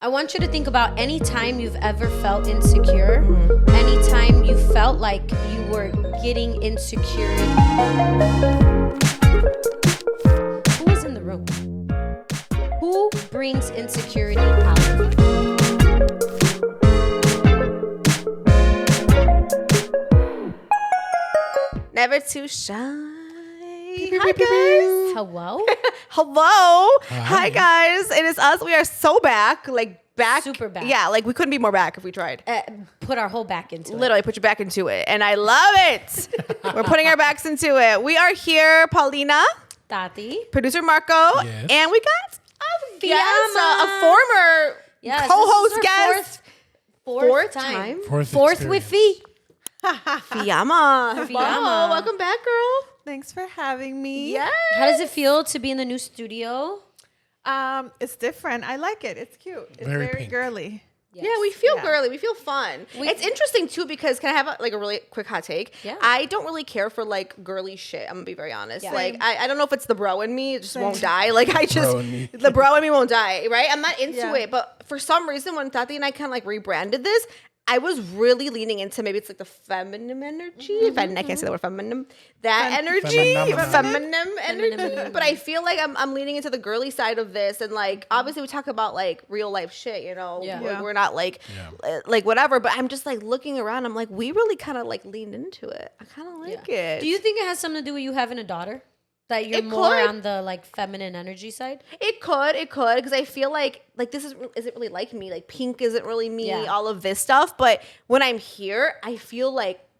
I want you to think about any time you've ever felt insecure, any time you felt like you were getting insecure. Who is in the room? Who brings insecurity out of you? Never too shy. Hi, guys. Hello? Hello. Hi, guys. It is us. We are so back. Back. Super back. Yeah, we couldn't be more back if we tried. Put our whole back into it. Literally put your back into it. And I love it. We're putting our backs into it. We are here, Paulina, Tati. producer Marco, Yes. and we got a guest, Fiama. a former co-host guest. Fourth time. Fourth with Fee. Fiama. Fiama. Welcome back, girl. Thanks for having me. Yeah. How does it feel to be in the new studio? It's different. I like it. It's cute. It's Very very pink. girly. Yes. Yeah, we feel Yeah. girly. We feel fun. It's interesting too because can I have a really quick hot take? Yeah. I don't really care for girly shit. I'm gonna be very honest. Yeah. I don't know if it's the bro in me. It just won't Same. die. Bro in me. The bro in me won't die. Right? I'm not into Yeah. it. But for some reason, when Tati and I kind of rebranded this, I was really leaning into maybe it's the feminine energy. I can't say the word feminine. That energy, feminine energy. But I feel like I'm leaning into the girly side of this, and obviously we talk about real life shit. Yeah. Yeah. We're not whatever. But I'm just looking around. I'm we really kind of leaned into it. I kind of like it. Do you think it has something to do with you having a daughter? That you're It more could. on the feminine energy side? It could, because I feel like this isn't really like me. Pink isn't really me. Yeah. All of this stuff, but when I'm here, I feel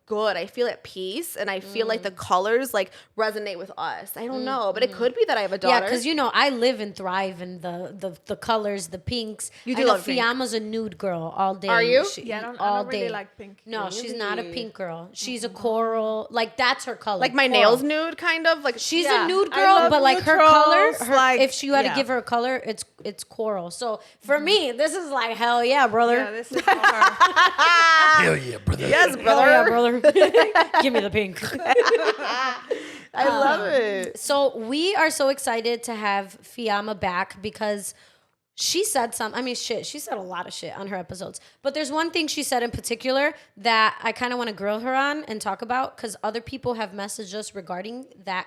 good. I feel at peace, and I feel like the colors resonate with us. I don't know, but it could be that I have a daughter. Yeah, because I live and thrive in the colors, the pinks. You do I know love pink. Fiama's a nude girl all day. Are you? Yeah, I all don't really day. like pink. No, she's not a Really? pink girl. She's a coral. That's her color. my coral. nails nude, kind of She's Yeah. a nude I girl, love but her color, neutrals, if you had to yeah. give her a color, it's coral. So for me, this is hell yeah, brother. Yeah, this is for her. Hell yeah, brother. yes, Hell brother. yeah, brother. Give me the pink. I love it. So we are so excited to have Fiama back because she said she said a lot of shit on her episodes. But there's one thing she said in particular that I kind of want to grill her on and talk about because other people have messaged us regarding that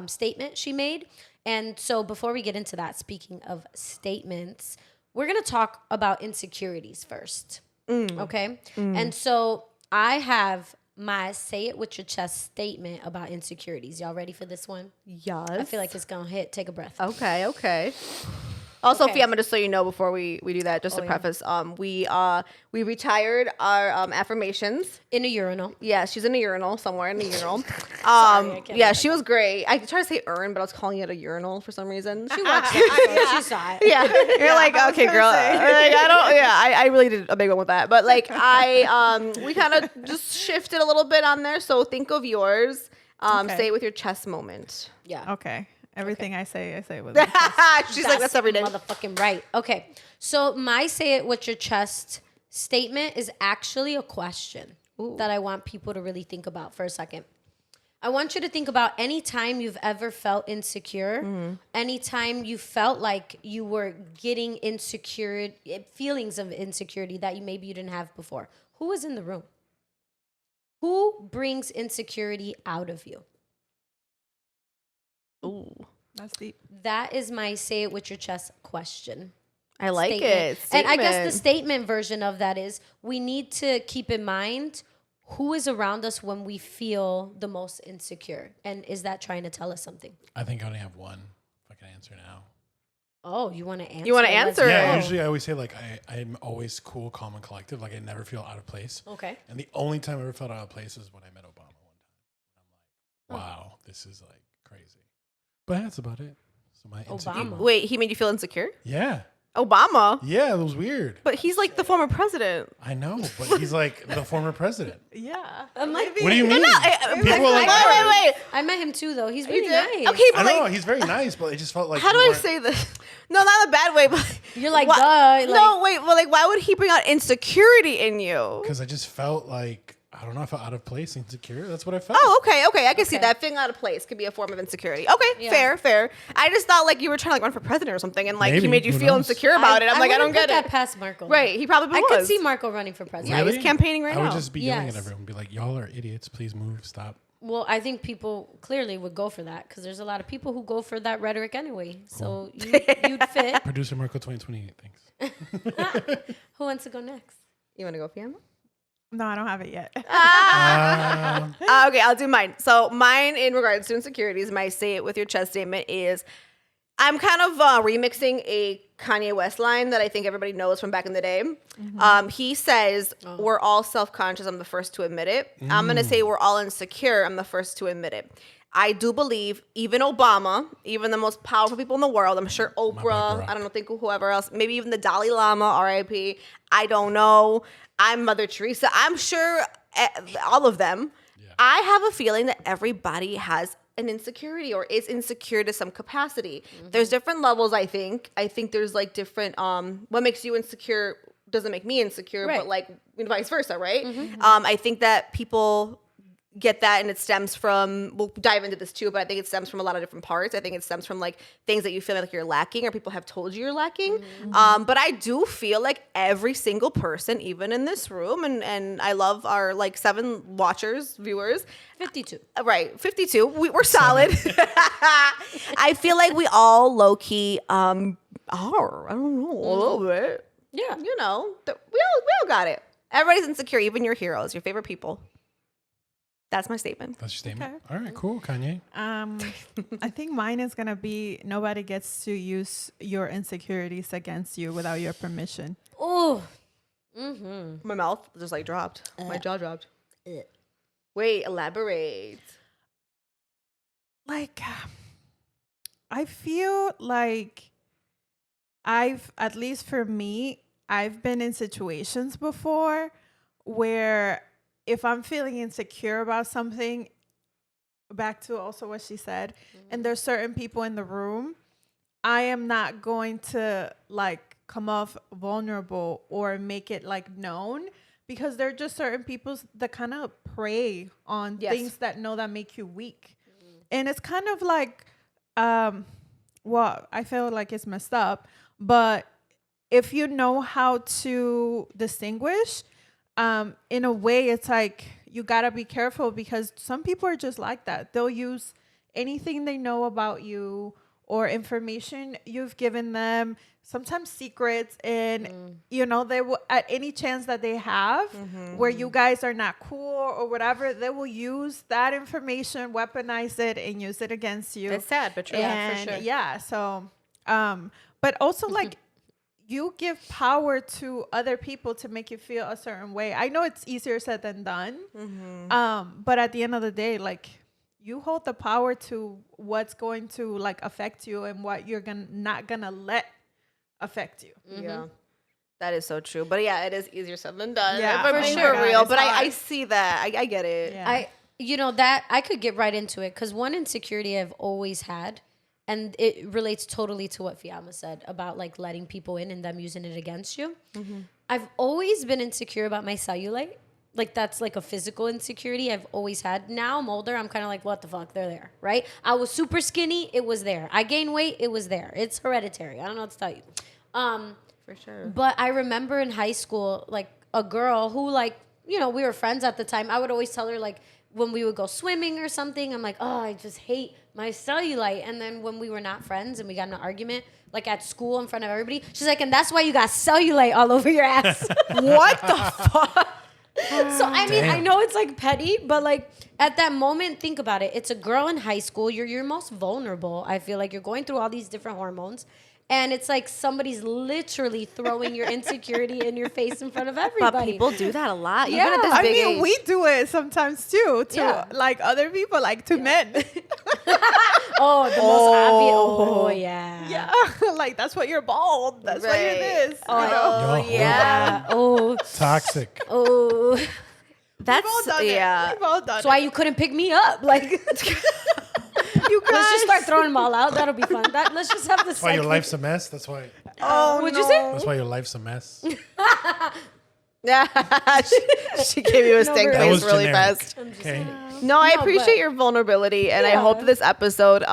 statement she made. And so before we get into that, speaking of statements, we're going to talk about insecurities first. Okay? And so I have my say it with your chest statement about insecurities. Y'all ready for this one? Yes. I feel like it's gonna hit. Take a breath. Okay. Also, Okay. Fiamma, just so you know, before we do that, just to preface, we retired our affirmations. In a urinal. Yeah, she's in a urinal somewhere in a urinal. I can't Yeah, she was great. I tried to say urn, but I was calling it a urinal for some reason. She watched it. She saw it. Yeah, you're like, I was okay, gonna girl. say. I don't. Yeah, I really did a big one with that. But we kind of just shifted a little bit on there. So think of yours. Okay. Say it with your chest moment. Yeah. Okay. Everything I say with my chest. She's like, that's every day. Motherfucking right. Okay. So my say it with your chest statement is actually a question that I want people to really think about for a second. I want you to think about any time you've ever felt insecure, any time you felt like you were getting insecure, feelings of insecurity that maybe you didn't have before. Who is in the room? Who brings insecurity out of you? Ooh, That's deep. That is my say it with your chest question. I like Statement. it. And I guess the Statement. statement version of that is we need to keep in mind who is around us when we feel the most insecure. And is that trying to tell us something? I think I only have one. If I can answer now. Oh, you want to answer? You wanna Let's answer? go. Yeah, usually I always say I'm always cool, calm, and collective. I never feel out of place. Okay. And the only time I ever felt out of place is when I met Obama one time. I'm like, wow, this is crazy. But that's about it. So my insecurity. Obama. Wait, he made you feel insecure? Yeah. Obama? Yeah, it was weird. But he's the former president. I know, but he's the former president. Yeah. Like, What do you mean? People are like, Wait. I met him too, though. He's really did? nice. Okay, I but know, he's very nice, but it just felt like how do you I weren't- say this? No, not in a bad way, but You're like, Wha- duh. no, wait, but why would he bring out insecurity in you? Because I just felt like I don't know. I felt out of place, insecure. That's what I felt. Oh, okay. I can see that. Feeling out of place could be a form of insecurity. Okay, fair. I just thought like you were trying to like run for president or something, and like he Maybe. made you Who feel knows? insecure about it. I'm like, I don't get that it. past Marco. Right, he probably I was. could see Marco running for president. Yeah, he's campaigning right I would now. just be yelling at Yes. everyone, be like, "Y'all are idiots. Please move. Stop." Well, I think people clearly would go for that because there's a lot of people who go for that rhetoric anyway. So you'd fit. Producer Marco 2028. Thanks. Who wants to go next? You want to go, Fiamma? No, I don't have it yet. Okay, I'll do mine. So mine in regards to insecurities, my say it with your chest statement is I'm kind of remixing a Kanye West line that I think everybody knows from back in the day. He says, we're all self-conscious. I'm the first to admit it. I'm going to say we're all insecure. I'm the first to admit it. I do believe even Obama, even the most powerful people in the world, I'm sure Oprah, I don't know, think whoever else, maybe even the Dalai Lama, RIP, I don't know. I'm Mother Teresa. I'm sure all of them. Yeah. I have a feeling that everybody has an insecurity or is insecure to some capacity. There's different levels, I think. I think there's like different, what makes you insecure doesn't make me insecure, but like vice versa, right? I think that people get that and it stems from, we'll dive into this too, but I think it stems from a lot of different parts. I think it stems from like things that you feel like you're lacking or people have told you you're lacking. But I do feel like every single person, even in this room, and I love our like 7 watchers, viewers. 52. Right, 52. We're solid. I feel like we all low-key are, I don't know, a little bit. Yeah. You know, we all got it. Everybody's insecure, even your heroes, your favorite people. That's my statement. That's your statement. Okay. All right, cool, Kanye. I think mine is going to be nobody gets to use your insecurities against you without your permission. Oh. My mouth just like dropped. My jaw dropped. Wait, elaborate. Like, I feel like at least for me, I've been in situations before where if I'm feeling insecure about something, back to also what she said, and there's certain people in the room, I am not going to like come off vulnerable or make it like known because there are just certain people that kind of prey on things that make you weak. And it's kind of like, well, I feel like it's messed up, but if you know how to distinguish, in a way, it's like you gotta be careful because some people are just like that. They'll use anything they know about you or information you've given them, sometimes secrets, and you know, they will at any chance that they have where you guys are not cool or whatever, they will use that information, weaponize it, and use it against you. It's sad, but true. Yeah, for sure. Yeah, so but also like you give power to other people to make you feel a certain way. I know it's easier said than done. But at the end of the day, like you hold the power to what's going to like affect you and what you're not gonna let affect you. Yeah. That is so true. But yeah, it is easier said than done. Yeah, for for me, sure. for real. It's But I hard. see that. I get it. Yeah. You know, that I could get right into it because one insecurity I've always had, and it relates totally to what Fiama said about like letting people in and them using it against you. I've always been insecure about my cellulite. Like that's like a physical insecurity I've always had. Now I'm older, I'm kind of like, what the fuck? They're there, right? I was super skinny, it was there. I gained weight, it was there. It's hereditary. I don't know what to tell you. For sure. But I remember in high school, like a girl who like, you know, we were friends at the time. I would always tell her like when we would go swimming or something, I'm like, oh, I just hate my cellulite. And then when we were not friends and we got in an argument, like at school in front of everybody, she's like, and that's why you got cellulite all over your ass. What the fuck? So, I mean, I know it's like petty, but like at that moment, think about it. It's a girl in high school. You're most vulnerable. I feel like you're going through all these different hormones. And it's like somebody's literally throwing your insecurity in your face in front of everybody. But people do that a lot. Yeah. Even at this I big mean, age. we do it sometimes too, to like other people, like to men. Oh, the most obvious. Oh, yeah. Yeah, like that's why you're bald. That's why you're Right. this. Oh, Yo, yeah. Oh, Toxic. oh. That's, We've all done yeah. it. We've all done That's why you couldn't pick me up. Like, You guys. let's just start throwing them all out. That'll be fun. Let's just have this. That's why your life's a mess. That's why. Oh, What'd no. you say? That's why your life's a mess. Yeah, she gave you a stink That face was really generic. fast. Okay. No, I No, appreciate but- your vulnerability, and I hope this episode,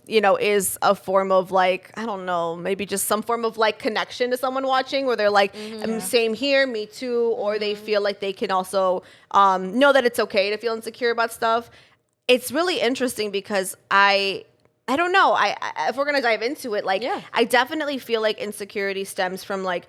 is a form of like, I don't know, maybe just some form of like connection to someone watching, where they're like, same here, me too, or they feel like they can also know that it's okay to feel insecure about stuff. It's really interesting because I don't know. I if we're gonna dive into it, like, I definitely feel like insecurity stems from like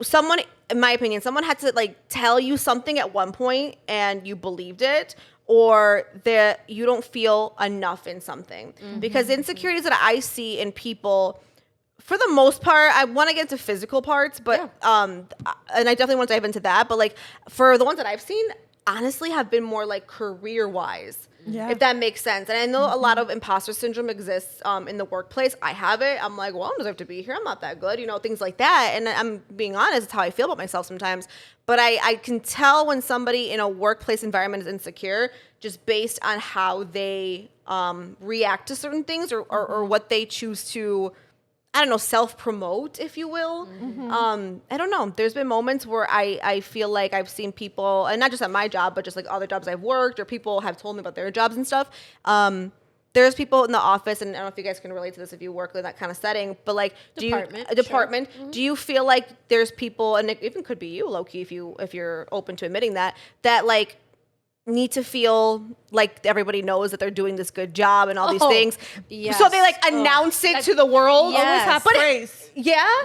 someone, in my opinion, someone had to like tell you something at one point and you believed it, or that you don't feel enough in something. Because insecurities that I see in people, for the most part, I want to get into physical parts, but and I definitely want to dive into that. But like for the ones that I've seen, honestly, have been more like career wise. Yeah. If that makes sense. And I know a lot of imposter syndrome exists in the workplace. I have it. I'm like, well, I don't deserve to be here. I'm not that good, things like that. And I'm being honest, it's how I feel about myself sometimes. But I can tell when somebody in a workplace environment is insecure just based on how they react to certain things or what they choose to, I don't know, self-promote, if you will. I don't know. There's been moments where I feel like I've seen people, and not just at my job, but just like other jobs I've worked, or people have told me about their jobs and stuff. There's people in the office, and I don't know if you guys can relate to this if you work in that kind of setting, but like, department, do you feel like there's people, and it even could be you, low-key, if you're open to admitting that like, need to feel like everybody knows that they're doing this good job and all these things. Yes. So they like announce it to the world. Yes. Always have But praise.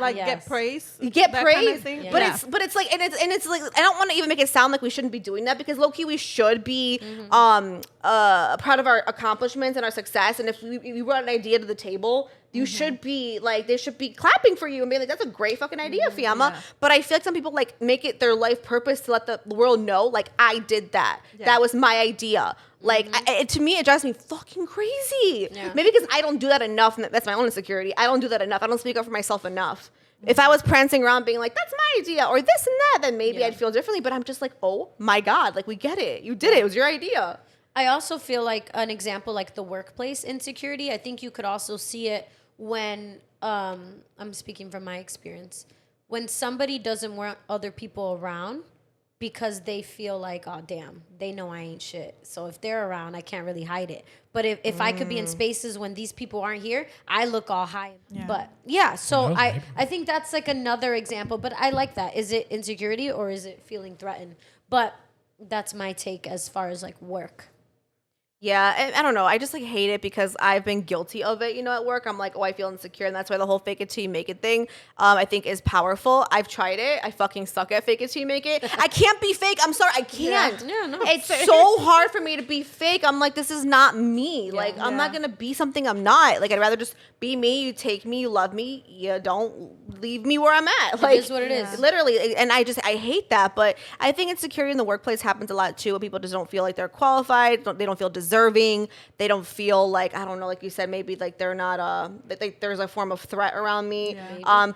like Get praise. get that praise. kind of thing. But it's like, and it's like, I don't want to even make it sound like we shouldn't be doing that, because low-key we should be proud of our accomplishments and our success. And if we brought an idea to the table, you should be like, they should be clapping for you and being like, that's a great fucking idea, Fiama. But I feel like some people like make it their life purpose to let the world know, like, I did that. That was my idea. Like, to me, it drives me fucking crazy. Maybe because I don't do that enough. And that's my own insecurity. I don't do that enough. I don't speak up for myself enough. If I was prancing around being like, that's my idea, or this and that, then maybe I'd feel differently. But I'm just like, oh my God, like, we get it. You did it. It was your idea. I also feel like an example, like the workplace insecurity, I think you could also see it when, I'm speaking from my experience, when somebody doesn't want other people around because they feel like, oh, damn, they know I ain't shit. So if they're around, I can't really hide it. But if I could be in spaces when these people aren't here, I look all high. But so I think that's like another example. But I like that. Is it insecurity or is it feeling threatened? But that's my take as far as like work. Yeah, I don't know. I just like hate it because I've been guilty of it, at work. I'm like, oh, I feel insecure. And that's why the whole fake it till you make it thing, I think is powerful. I've tried it. I fucking suck at fake it till you make it. I can't be fake. I'm sorry. I can't. It's so hard for me to be fake. I'm like, this is not me. Like, I'm not going to be something I'm not. Like, I'd rather just be me. You take me. You love me. You don't leave me where I'm at. Like, it is what it is. Literally. And I hate that. But I think insecurity in the workplace happens a lot too. People just don't feel like they're qualified. They don't feel deserving. They don't feel like, I don't know, like you said, maybe like they're not there's a form of threat around me.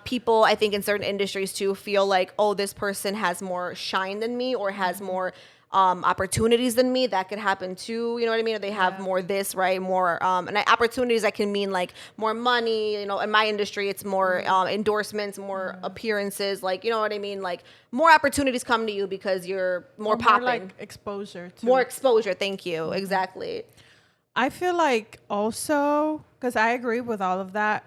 People, I think in certain industries too, feel like, oh, this person has more shine than me or has more opportunities than me. That could happen too, you know what I mean? Or they have more this, right? More and opportunities that can mean like more money, in my industry it's more endorsements, more appearances, like, you know what I mean? Like more opportunities come to you because you're more popping. Like exposure too. More exposure, thank you. Exactly. I feel like also, because I agree with all of that,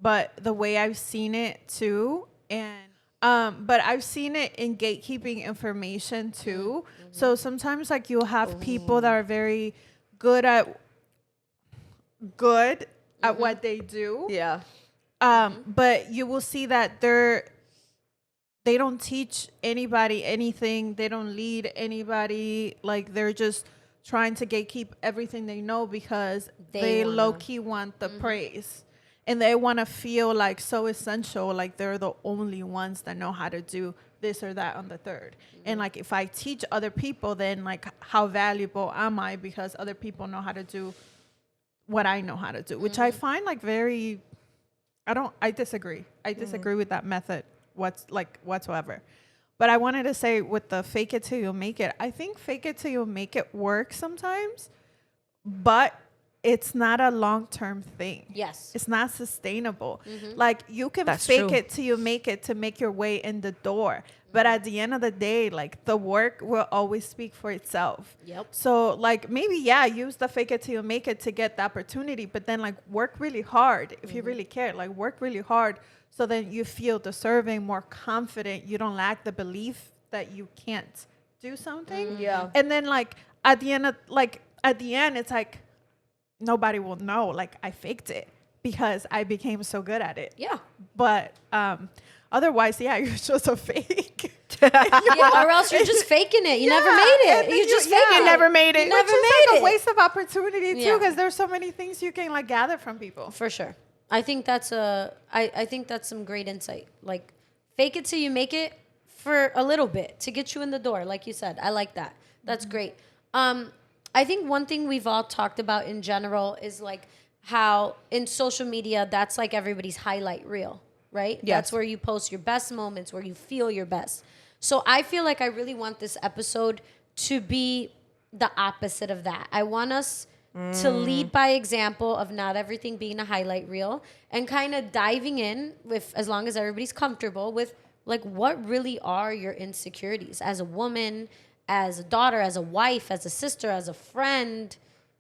but the way I've seen it too, and but I've seen it in gatekeeping information too. So sometimes like you'll have people that are very good at what they do. Yeah. But you will see that they don't teach anybody anything. They don't lead anybody. Like they're just trying to gatekeep everything they know because they low-key want the praise. And they want to feel like so essential, like they're the only ones that know how to do this or that on the third. And like if I teach other people, then like how valuable am I because other people know how to do what I know how to do, which I find like very, I disagree. I disagree with that method whatsoever. But I wanted to say with the fake it till you make it, I think fake it till you make it works sometimes, but it's not a long-term thing. Yes. It's not sustainable. Like you can That's fake true. it till you make it to make your way in the door. But at the end of the day, like the work will always speak for itself. Yep. So like maybe, yeah, use the fake it till you make it to get the opportunity, but then like work really hard if you really care, like work really hard so then you feel deserving, more confident. You don't lack the belief that you can't do something. Yeah. And then like at the end, it's like nobody will know. Like I faked it because I became so good at it. Yeah. But otherwise, yeah, you're just a fake. Yeah, or else you're just faking it. You never made it. and then You just yeah. faking You it. never made it. You never Which is made like it. a waste of opportunity too, Yeah. because there's so many things you can like gather from people. For sure. I think that's I think that's some great insight. Like fake it till you make it for a little bit to get you in the door, like you said. I like that. That's great. I think one thing we've all talked about in general is like how in social media that's like everybody's highlight reel, right? Yes. That's where you post your best moments, where you feel your best. So I feel like I really want this episode to be the opposite of that. I want us to lead by example of not everything being a highlight reel and kind of diving in with, as long as everybody's comfortable with, like, what really are your insecurities as a woman, as a daughter, as a wife, as a sister, as a friend.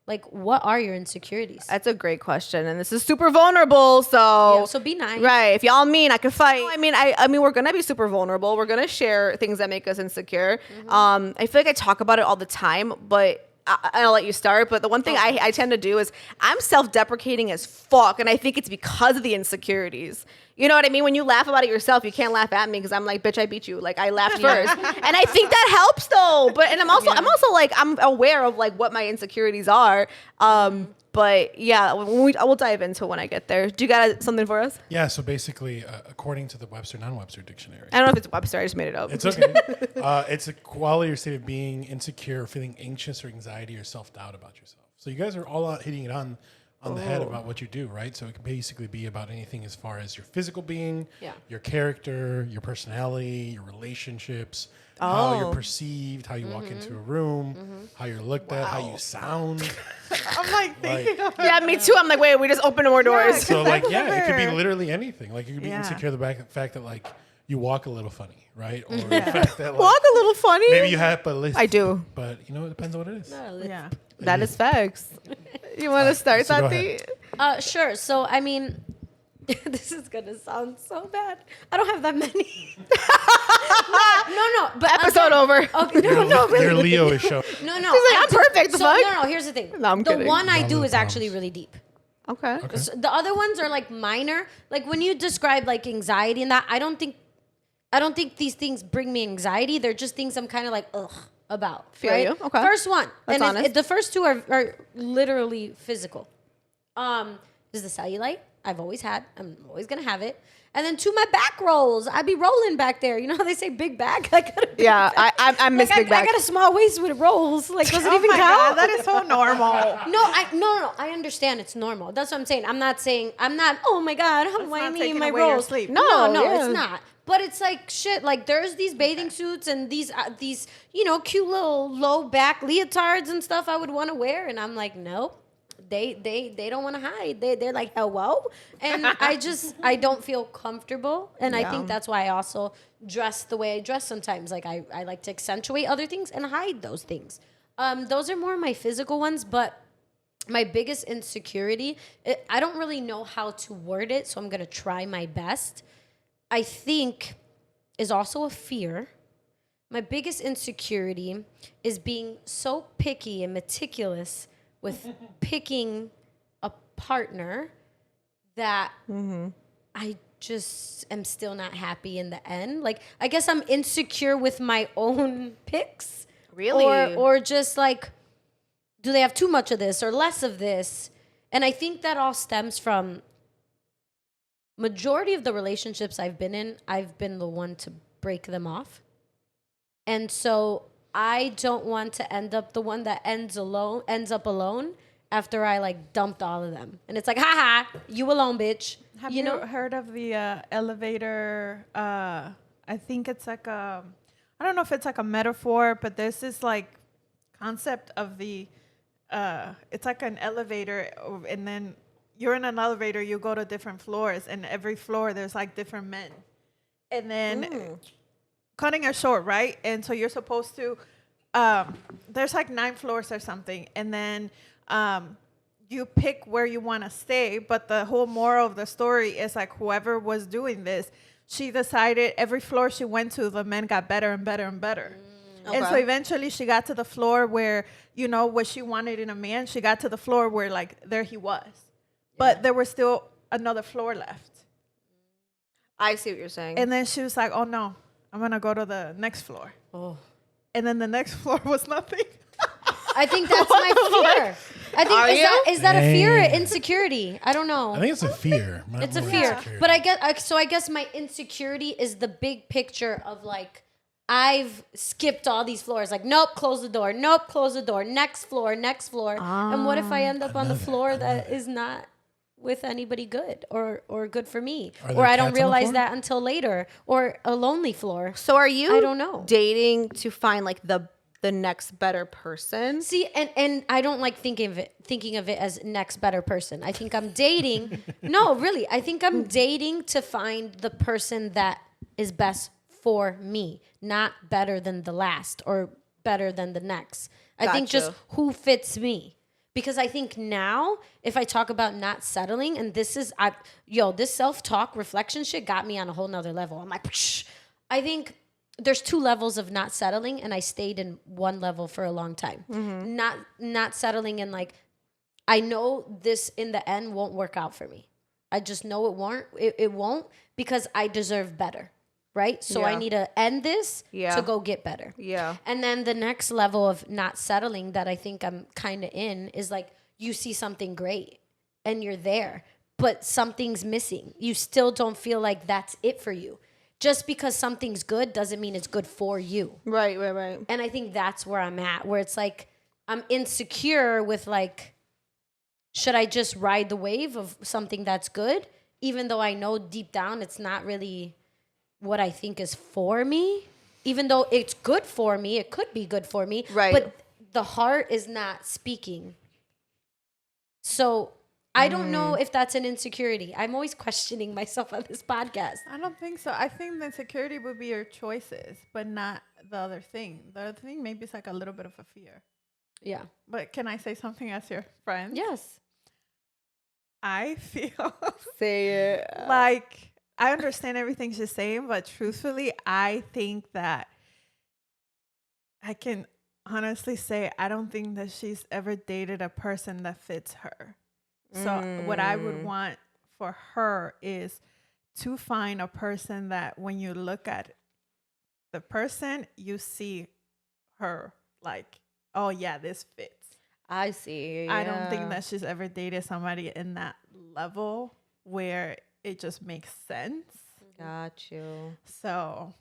Like, what are your insecurities? That's a great question, and this is super vulnerable. So, Yeah, so be nice. right? If y'all mean, I could fight. I mean, we're gonna be super vulnerable. We're gonna share things that make us insecure. I feel like I talk about it all the time, but I'll let you start. But the one thing I tend to do is I'm self-deprecating as fuck, and I think it's because of the insecurities. You know what I mean? When you laugh about it yourself, you can't laugh at me because I'm like, bitch, I beat you. Like I laughed first, and I think that helps though. But I'm also like I'm aware of like what my insecurities are. But yeah, we'll dive into it when I get there. Do you got something for us? Yeah, so basically, according to the non-Webster dictionary, I don't know if it's Webster. I just made it up. it's okay. It's a quality or state of being insecure, feeling anxious or anxiety or self-doubt about yourself. So you guys are all out hitting it on the head about what you do, right? So it can basically be about anything as far as your physical being, your character, your personality, your relationships, how you're perceived, how you walk into a room, how you're looked at, how you sound. I'm like thinking of Yeah, me too. I'm like, wait, we just opened more doors. So like, yeah, it could be Clever. literally anything. Like you could be Yeah. insecure the fact that like you walk a little funny, right? Or the fact that like, Walk a little funny. maybe you have a lisp. I do. But you know, it depends on what it is. yeah. That is facts. You want to start, so go Tati? ahead. Sure. So, I mean, this is going to sound so bad. I don't have that many. no. But Episode over. Okay, no, really. Your Leo is showing. No. She's like, I'm perfect. The So, fuck? no, here's the thing. No, I'm the kidding. one I No, do no is actually problems. really deep. Okay. So the other ones are like minor. Like when you describe like anxiety and that, I don't think these things bring me anxiety. They're just things I'm kind of like ugh about. Feel right? you. Okay. First one, That's and honest. the first two are literally physical. Is the cellulite I've always had. I'm always gonna have it. And then two, my back rolls. I be rolling back there. You know how they say big back? I got a big Yeah, back. I miss Like, big back. I got a small waist with rolls. Like, does it Oh even my count? God, that is so normal. No. I understand it's normal. That's what I'm saying. I'm not. Oh my God, why not me taking my away your rolls? sleep. No, yeah. it's not. But it's like shit. Like there's these bathing suits and these cute little low back leotards and stuff I would want to wear, and I'm like, nope. They don't want to hide. They're like, hello, and I don't feel comfortable, and I think that's why I also dress the way I dress sometimes. Like I like to accentuate other things and hide those things. Those are more my physical ones, but my biggest insecurity, I don't really know how to word it, so I'm gonna try my best. I think is also a fear. My biggest insecurity is being so picky and meticulous with picking a partner that I just am still not happy in the end. Like, I guess I'm insecure with my own picks. Really? Or just like, do they have too much of this or less of this? And I think that all stems from majority of the relationships I've been in, I've been the one to break them off. And so I don't want to end up the one that ends up alone after I like dumped all of them. And it's like, haha, you alone, bitch. Have you heard of the elevator? I think it's like I don't know if it's like a metaphor, but there's this like concept of the it's like an elevator, and then you're in an elevator. You go to different floors, and every floor there's like different men, and then cutting it short, right? And so you're supposed to. There's like 9 floors or something, and then you pick where you want to stay. But the whole moral of the story is like whoever was doing this, she decided every floor she went to, the men got better and better and better. Okay. And so eventually she got to the floor where, you know, what she wanted in a man. She got to the floor where like there he was. But there was still another floor left. I see what you're saying. And then she was like, oh no, I'm going to go to the next floor. Oh. And then the next floor was nothing. I think that's my fear. I think is that a fear or insecurity? I don't know. I think it's a fear. It's a fear. But I guess my insecurity is the big picture of like I've skipped all these floors. Like, nope, close the door. Nope, close the door. Next floor. And what if I end up on the floor that is not with anybody good or good for me? Or I don't realize that until later. Or a lonely floor. So are you I don't know. dating to find like the next better person? See, and I don't like thinking of it as next better person. I think I'm dating. No, really. I think I'm dating to find the person that is best for me, not better than the last or better than the next. I think just who fits me. Because I think now, if I talk about not settling, and this self-talk reflection shit got me on a whole nother level. I'm like, psh. I think there's 2 levels of not settling, and I stayed in one level for a long time. Mm-hmm. Not settling in like, I know this in the end won't work out for me. I just know it won't. It won't because I deserve better. Right? So I need to end this to go get better. Yeah. And then the next level of not settling that I think I'm kind of in is like you see something great and you're there, but something's missing. You still don't feel like that's it for you. Just because something's good doesn't mean it's good for you. Right. And I think that's where I'm at, where it's like I'm insecure with like, should I just ride the wave of something that's good, even though I know deep down it's not really what I think is for me, even though it's good for me, it could be good for me, right? But the heart is not speaking. So I don't know if that's an insecurity. I'm always questioning myself on this podcast. I don't think so. I think the insecurity would be your choices, but not the other thing. The other thing maybe it's like a little bit of a fear. Yeah. But can I say something as your friend? Yes. I feel say it. Like I understand everything she's saying, but truthfully, I think that I can honestly say I don't think that she's ever dated a person that fits her. So what I would want for her is to find a person that when you look at the person, you see her like, oh yeah, this fits. I see. I don't think that she's ever dated somebody in that level where it just makes sense. Got you. So,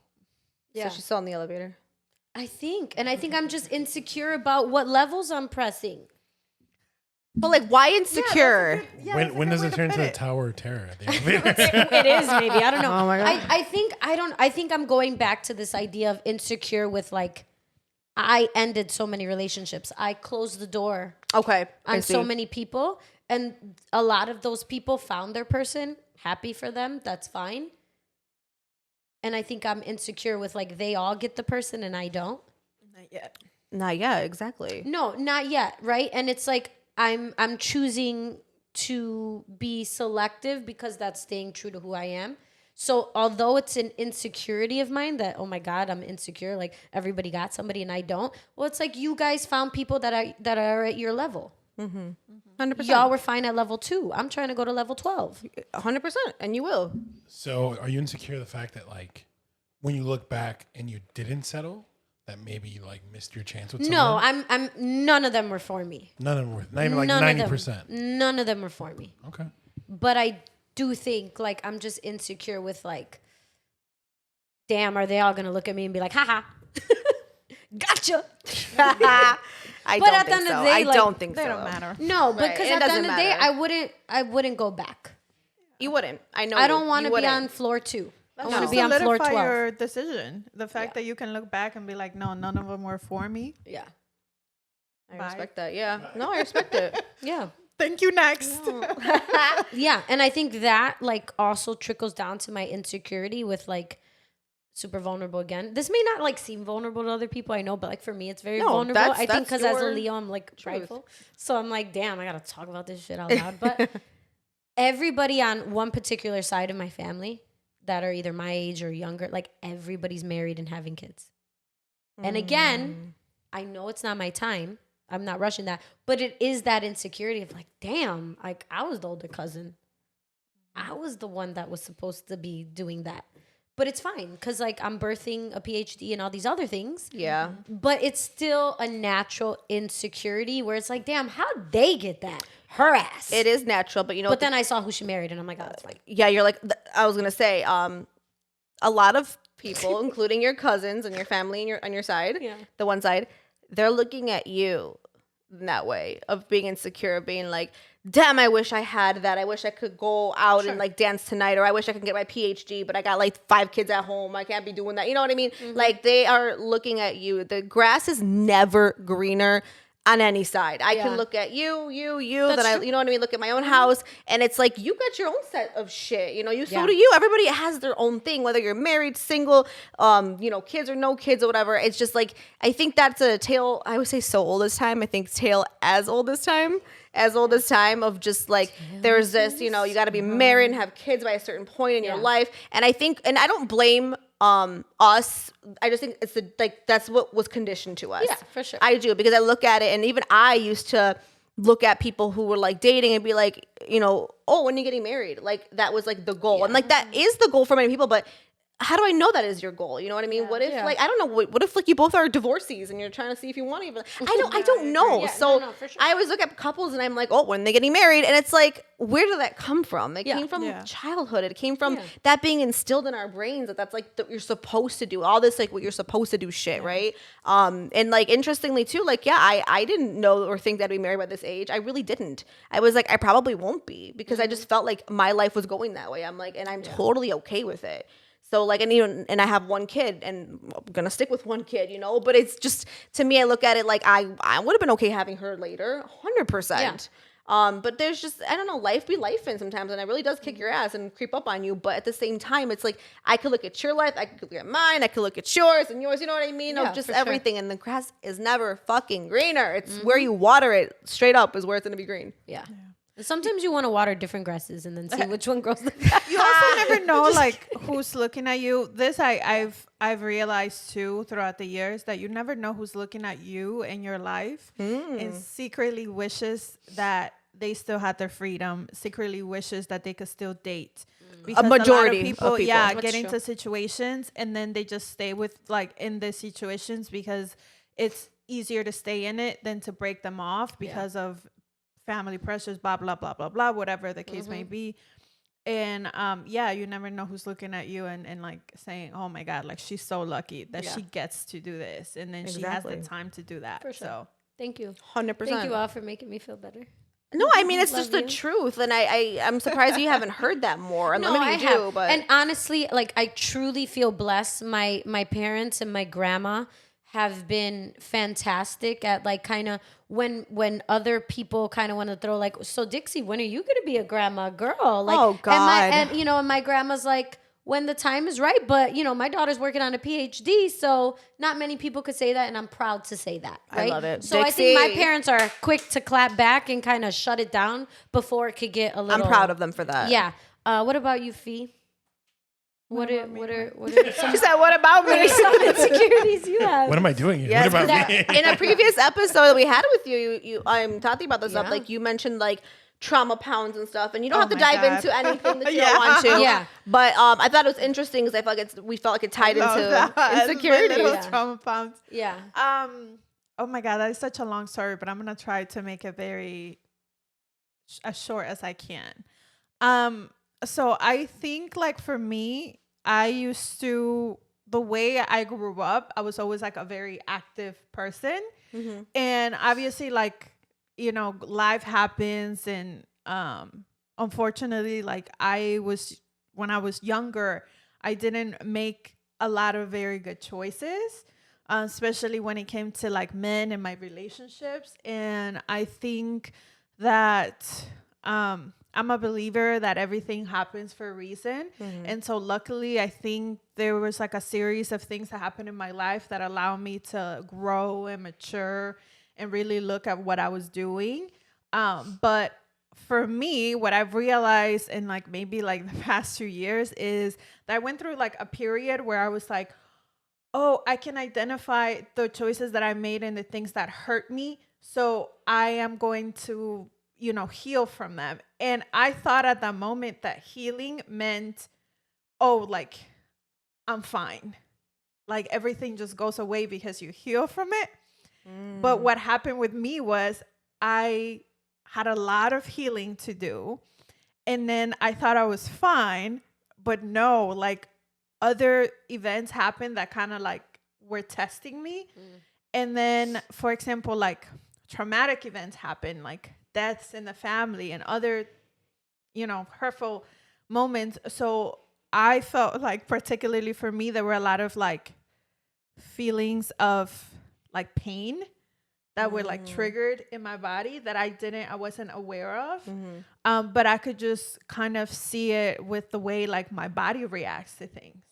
yeah. So she's still in the elevator. I think I'm just insecure about what levels I'm pressing. But like, why insecure? When does it turn to the Tower of Terror at the elevator? It is maybe. I don't know. Oh my God. I think I'm going back to this idea of insecure with like, I ended so many relationships. I closed the door. Okay. On so many people, and a lot of those people found their person. Happy for them. That's fine. And I think I'm insecure with like they all get the person and I don't. Not yet. Exactly. No, not yet. Right. And it's like I'm choosing to be selective because that's staying true to who I am. So although it's an insecurity of mine that, oh my God, I'm insecure. Like everybody got somebody and I don't. Well, it's like you guys found people that are at your level. 100%. Y'all were fine at level 2. I'm trying to go to level 12. 100%, and you will. So, are you insecure the fact that like when you look back and you didn't settle, that maybe you like missed your chance with someone? No, I'm. None of them were for me. None of them were. Not even like 90%. None of them were for me. Okay. But I do think like I'm just insecure with like, damn, are they all gonna look at me and be like, haha, gotcha. I don't think so. I don't think so. They don't matter. No, because at the end of the day, I wouldn't go back. You wouldn't. I know. I don't want to be on floor 2. I want to be on floor 12. Your decision. The fact that you can look back and be like, no, none of them were for me. Yeah. I respect that. Yeah. No, I respect it. Yeah. Thank you. Next. Yeah. And I think that like also trickles down to my insecurity with like super vulnerable again. This may not like seem vulnerable to other people, I know, but like for me, it's very vulnerable. I think because as a Leo, I'm like prideful. So I'm like, damn, I got to talk about this shit out loud. But everybody on one particular side of my family that are either my age or younger, like everybody's married and having kids. And again, I know it's not my time. I'm not rushing that, but it is that insecurity of like, damn, like I was the older cousin. I was the one that was supposed to be doing that. But it's fine because like I'm birthing a PhD and all these other things. Yeah. But it's still a natural insecurity where it's like, damn, how'd they get that? Her ass. It is natural, but you know. But then I saw who she married and I'm like, oh, that's fine. Yeah, you're like, I was going to say, a lot of people, including your cousins and your family and on your side, the one side, they're looking at you in that way of being insecure, being like, damn, I wish I had that. I wish I could go out and like dance tonight, or I wish I could get my PhD, but I got like 5 kids at home. I can't be doing that. You know what I mean? Like they are looking at you. The grass is never greener on any side. I can look at you, that I, you know what I mean? Look at my own house, and it's like, you got your own set of shit, you know, so do you. Everybody has their own thing, whether you're married, single, you know, kids or no kids or whatever. It's just like, I think that's a tale, I would say so old as time. I think tale as old as time of just like, there's this, you know, you got to be married and have kids by a certain point in your life. And I think, and I don't blame us. I just think it's that's what was conditioned to us. Yeah, for sure. I do, because I look at it, and even I used to look at people who were like dating and be like, you know, oh, when are you getting married? Like that was like the goal. And like that is the goal for many people, but how do I know that is your goal? You know what I mean? What if like, I don't know, what if like you both are divorcees and you're trying to see if you want to even, I don't know. Yeah, so no, for sure. I always look at couples and I'm like, oh, when are they getting married? And it's like, where did that come from? It came from childhood. It came from that being instilled in our brains that's like you're supposed to do all this, like what you're supposed to do shit, right? And like interestingly too, like I didn't know or think that I'd be married by this age. I really didn't. I was like, I probably won't be, because I just felt like my life was going that way. I'm like, and I'm totally okay with it. So like, and even, and I have one kid, and I'm gonna stick with one kid, you know. But it's just, to me, I look at it like I would have been okay having her later, 100%. But there's just, I don't know, life be life in sometimes, and it really does kick your ass and creep up on you. But at the same time, it's like I could look at your life, I could look at mine, I could look at yours and yours. You know what I mean? Of just everything, and the grass is never fucking greener. It's where you water it straight up is where it's gonna be green. Yeah. Sometimes you want to water different grasses and then see which one grows the best. You also never know like who's looking at you. This I've realized too throughout the years, that you never know who's looking at you in your life and secretly wishes that they still had their freedom, secretly wishes that they could still date. Because a majority of people. That's get true. into situations and then they just stay with like in the situations because it's easier to stay in it than to break them off because of family pressures, blah, blah, blah, blah, blah, whatever the case may be. And you never know who's looking at you and like saying, oh my God, like she's so lucky that she gets to do this. And then she has the time to do that. For sure. So thank you. 100%. Thank you all for making me feel better. No, I mean, it's just the truth. And I'm surprised you haven't heard that more. No, I have. But. And honestly, like I truly feel blessed. My parents and my grandma have been fantastic at like kind of when other people kind of want to throw like, so Dixie, when are you going to be a grandma girl? Like, oh God. And my grandma's like, when the time is right, but my daughter's working on a PhD, so not many people could say that, and I'm proud to say that. Right? I love it. So Dixie. I think my parents are quick to clap back and kind of shut it down before it could get a little. I'm proud of them for that. Yeah. What about you, Fee? What are some, She said, what about me? some insecurities you have? What am I doing here? Yes, what about me? in a previous episode that we had with you, I'm talking about this stuff. Like you mentioned, like trauma pounds and stuff, and you don't have to dive into anything that you don't want to. Yeah. But I thought it was interesting because I felt like we felt like it tied into insecurity. Trauma pounds. Yeah. Oh my God, that is such a long story, but I'm gonna try to make it very as short as I can. So I think like for me, the way I grew up, I was always like a very active person. Mm-hmm. And obviously like, life happens. And unfortunately, like when I was younger, I didn't make a lot of very good choices. especially when it came to like men and my relationships. And I think that I'm a believer that everything happens for a reason. And so luckily, I think there was like a series of things that happened in my life that allowed me to grow and mature and really look at what I was doing. But for me, what I've realized in like maybe like the past 2 years is that I went through like a period where I was like, oh, I can identify the choices that I made and the things that hurt me. So I am going to, heal from them. And I thought at that moment that healing meant, oh, like, I'm fine. Like everything just goes away because you heal from it. But what happened with me was I had a lot of healing to do. And then I thought I was fine. But no, like other events happened that kind of like were testing me. And then, for example, like traumatic events happen, like deaths in the family and other, hurtful moments. So I felt like, particularly for me, there were a lot of like feelings of like pain that were like triggered in my body that I wasn't aware of. But I could just kind of see it with the way like my body reacts to things.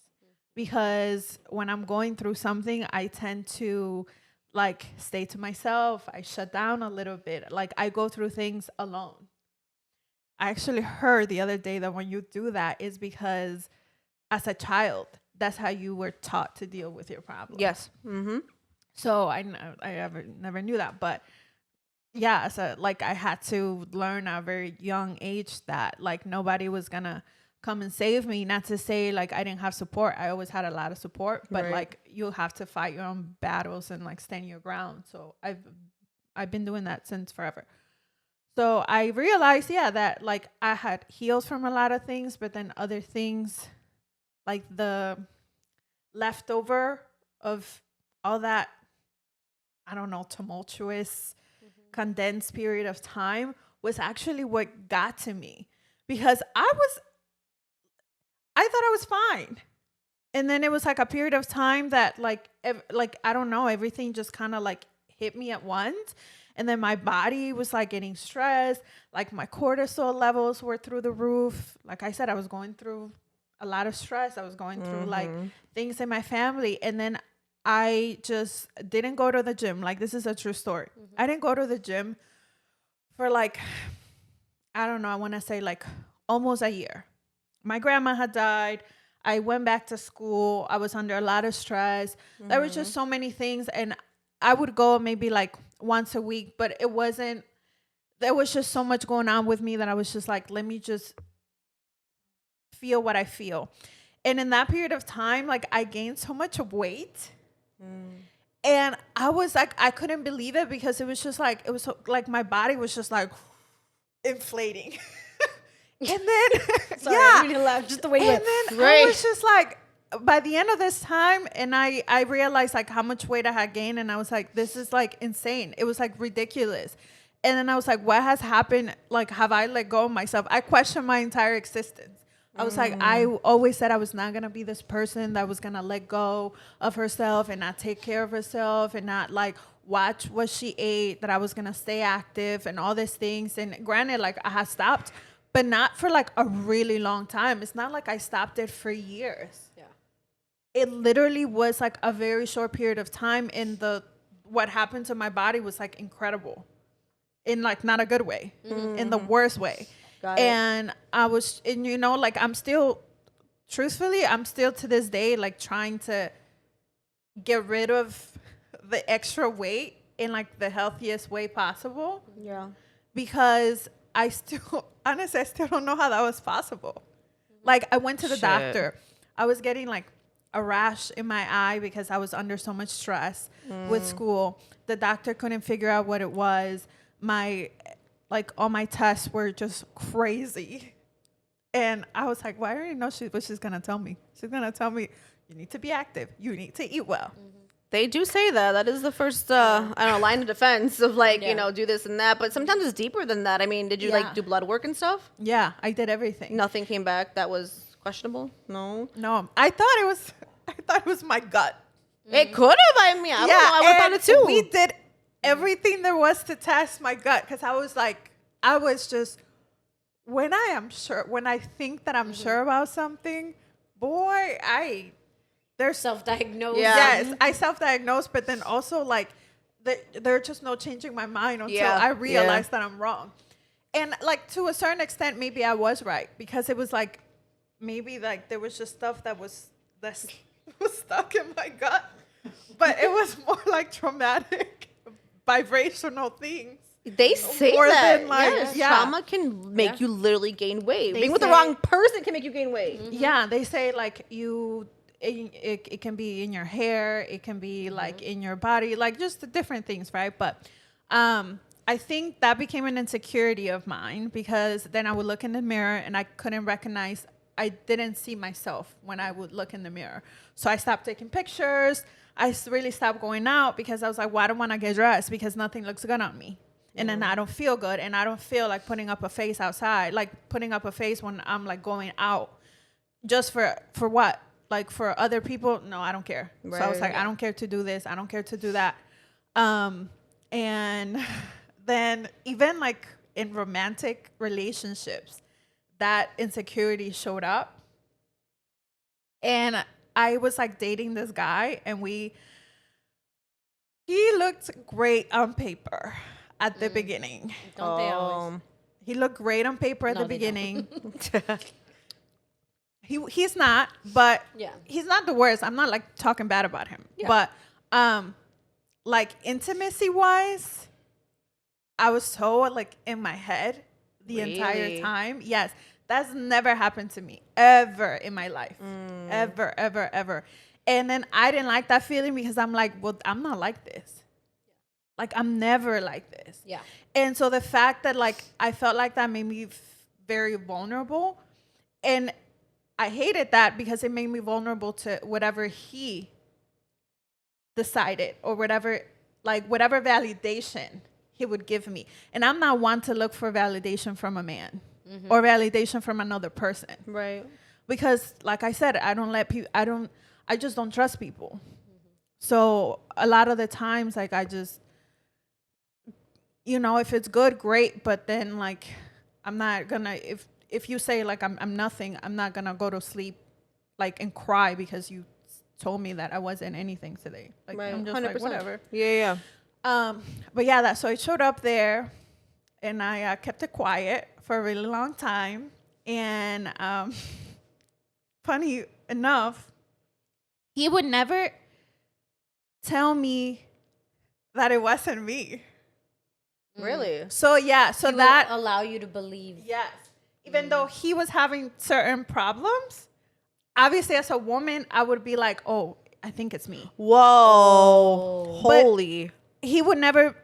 Because when I'm going through something, I tend to like stay to myself. I shut down a little bit. Like I go through things alone. I actually heard the other day that when you do that is because as a child, that's how you were taught to deal with your problems. Yes. So I never knew that. But yeah, so like I had to learn at a very young age that like nobody was going to come and save me. Not to say like I didn't have support. I always had a lot of support, but like you have to fight your own battles and like stand your ground. So I've been doing that since forever. So I realized, that like I had healed from a lot of things, but then other things like the leftover of all that, I don't know, tumultuous, condensed period of time was actually what got to me, because I thought I was fine. And then it was like a period of time that like I don't know, everything just kind of like hit me at once. And then my body was like getting stressed. Like my cortisol levels were through the roof. Like I said, I was going through a lot of stress. I was going through like things in my family. And then I just didn't go to the gym. Like this is a true story. I didn't go to the gym for like, I don't know, I want to say like almost a year. My grandma had died. I went back to school. I was under a lot of stress. There was just so many things. And I would go maybe like once a week, but there was just so much going on with me that I was just like, let me just feel what I feel. And in that period of time, like I gained so much weight. And I was like, I couldn't believe it, because it was just like, it was so, like my body was just like inflating. And then, sorry, I didn't laugh, just the way. And then I was just like, by the end of this time, and I realized like how much weight I had gained, and I was like, this is like insane. It was like ridiculous. And then I was like, what has happened? Like, have I let go of myself? I questioned my entire existence. I was like, I always said I was not going to be this person that was going to let go of herself and not take care of herself and not like watch what she ate, that I was going to stay active and all these things. And granted, like I had stopped, but not for like a really long time. It's not like I stopped it for years. Yeah. It literally was like a very short period of time, and what happened to my body was like incredible, in like not a good way, in the worst way. And I was, and like I'm still to this day like trying to get rid of the extra weight in like the healthiest way possible. Yeah. Because I still don't know how that was possible. Like I went to the doctor. I was getting like a rash in my eye because I was under so much stress with school. The doctor couldn't figure out what it was. All my tests were just crazy. And I was like, well, I already know what she's going to tell me. She's going to tell me, you need to be active. You need to eat well. They do say that. That is the first, line of defense of like, do this and that. But sometimes it's deeper than that. I mean, did you like do blood work and stuff? Yeah, I did everything. Nothing came back that was questionable? No? No. I thought it was my gut. It could have. I mean, I don't know. I would have thought it too. We did everything there was to test my gut because I was just, when I think that I'm sure about something, boy, there's Self-diagnosed. Yes, I self-diagnosed, but then also like there's just no changing my mind until I realized that I'm wrong. And like to a certain extent, maybe I was right because it was like maybe like there was just stuff that was stuck in my gut, but it was more like traumatic, vibrational things. They say More that than, like, trauma can make you literally gain weight. Being with the wrong person can make you gain weight. Yeah, they say like it can be in your hair, it can be like in your body, like just the different things, right? But I think that became an insecurity of mine because then I would look in the mirror and I couldn't recognize, I didn't see myself when I would look in the mirror. So I stopped taking pictures. I really stopped going out because I was like, well, I don't want to get dressed because nothing looks good on me. And then I don't feel good. And I don't feel like putting up a face outside, like putting up a face when I'm like going out just for what? Like for other people? No, I don't care. Right. So I was like, I don't care to do this. I don't care to do that. And then even like in romantic relationships, that insecurity showed up. And I was like dating this guy and he looked great on paper at the beginning. Don't they always? He looked great on paper at the beginning. He's not, but he's not the worst. I'm not like talking bad about him. Yeah. But like intimacy wise, I was so like in my head the entire time. Yes. That's never happened to me ever in my life. Ever, ever, ever. And then I didn't like that feeling because I'm like, well, I'm not like this. Like, I'm never like this. Yeah. And so the fact that, like, I felt like that made me very vulnerable. And I hated that because it made me vulnerable to whatever he decided or whatever validation he would give me. And I'm not one to look for validation from a man or validation from another person. Right. Because, like I said, I just don't trust people. So a lot of the times, like, I just, if it's good, great. But then, like, I'm not gonna, if you say, like, I'm nothing, I'm not gonna go to sleep, like, and cry because you told me that I wasn't anything today. Like, right. I'm just 100%. Like, whatever. Yeah. But yeah, so I showed up there and I kept it quiet for a really long time. And funny enough, he would never tell me that it wasn't me. Really? So yeah, so he that would allow you to believe. Yes. Even though he was having certain problems, obviously as a woman, I would be like, oh, I think it's me. Whoa. Holy. But he would never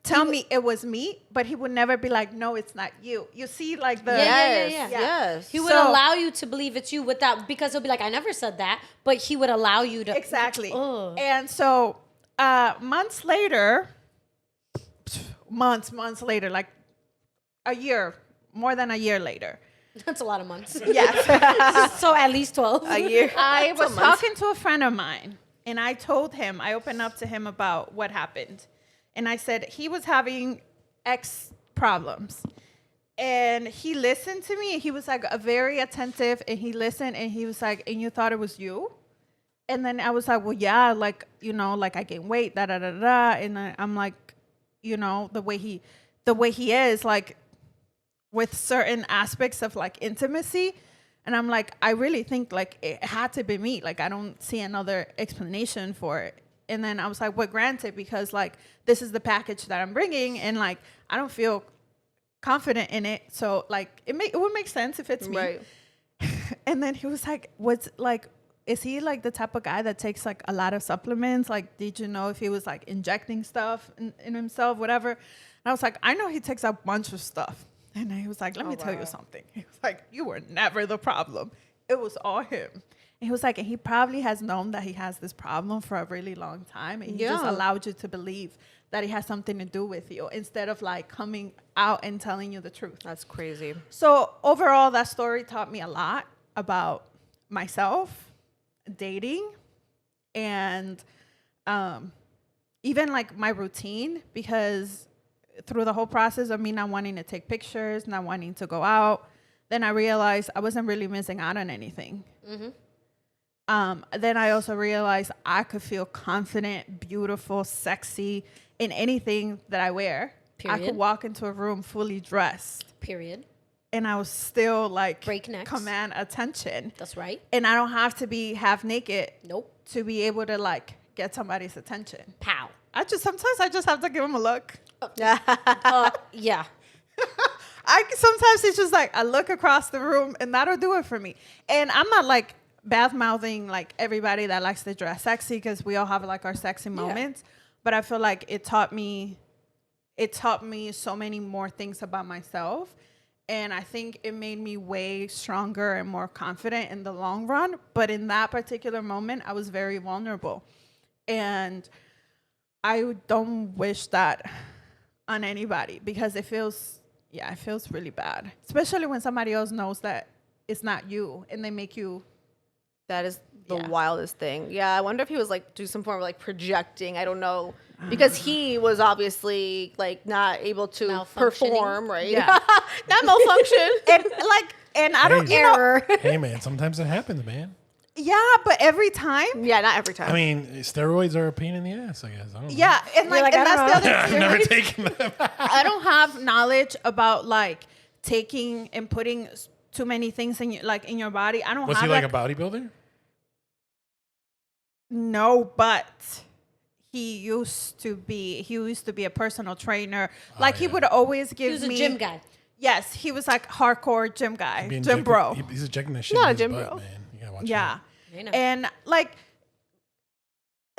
tell me it was me, but he would never be like, no, it's not you. You see, like the yes. He would allow you to believe it's you without, because he'll be like, I never said that, but he would allow you to. Exactly. And so months later, like more than a year later. That's a lot of months. Yes. So at least 12. A year. I was talking to a friend of mine, and I opened up to him about what happened. And I said he was having X problems. And he listened to me. He was like very attentive, and he listened, and he was like, and you thought it was you? And then I was like, well, yeah, like, like I gained weight, da-da-da-da. And I'm like, the way he is, like, with certain aspects of, like, intimacy. And I'm like, I really think, like, it had to be me. Like, I don't see another explanation for it. And then I was like, well, granted, because, like, this is the package that I'm bringing, and, like, I don't feel confident in it. So, like, it would make sense if it's me. Right. And then he was like, is he, like, the type of guy that takes, like, a lot of supplements? Like, did you know if he was, like, injecting stuff in himself, whatever? And I was like, I know he takes a bunch of stuff. And he was like, let me tell you something. He was like, you were never the problem. It was all him. And he was like, and he probably has known that he has this problem for a really long time. And he just allowed you to believe that it has something to do with you instead of, like, coming out and telling you the truth. That's crazy. So overall, that story taught me a lot about myself, dating, And even like my routine, because through the whole process of me not wanting to take pictures, not wanting to go out, then I realized I wasn't really missing out on anything. Then I also realized I could feel confident, beautiful, sexy in anything that I wear. Period. I could walk into a room fully dressed. Period. And I was still like Breaknecks. command attention. That's right. And I don't have to be half naked Nope. to be able to like get somebody's attention. Pow. Sometimes I just have to give them a look. Yeah. Sometimes it's just like I look across the room and that'll do it for me. And I'm not like bad mouthing like everybody that likes to dress sexy, because we all have like our sexy moments. But I feel like it taught me so many more things about myself. And I think it made me way stronger and more confident in the long run. But in that particular moment, I was very vulnerable. And I don't wish that on anybody, because it feels really bad. Especially when somebody else knows that it's not you and they make you. That is the wildest thing. Yeah, I wonder if he was like do some form of like projecting. I don't know, because he was obviously like not able to perform, right? Yeah, not malfunction. and I don't Error. Hey, man, sometimes it happens, man. Yeah, but every time. Yeah, not every time. I mean, steroids are a pain in the ass, I guess. I don't know. Yeah, and You're like, and I that's don't the other I've thing. never taken them. I don't have knowledge about like taking and putting too many things in your body. I don't Was have he like a bodybuilder? No, but he used to be a personal trainer. Like he would always give He was a me gym guy. Yes, he was like hardcore gym guy, Being gym bro. He's ejecting that shit Not in a his gym butt, bro. man. You gotta watch Yeah. I know. And like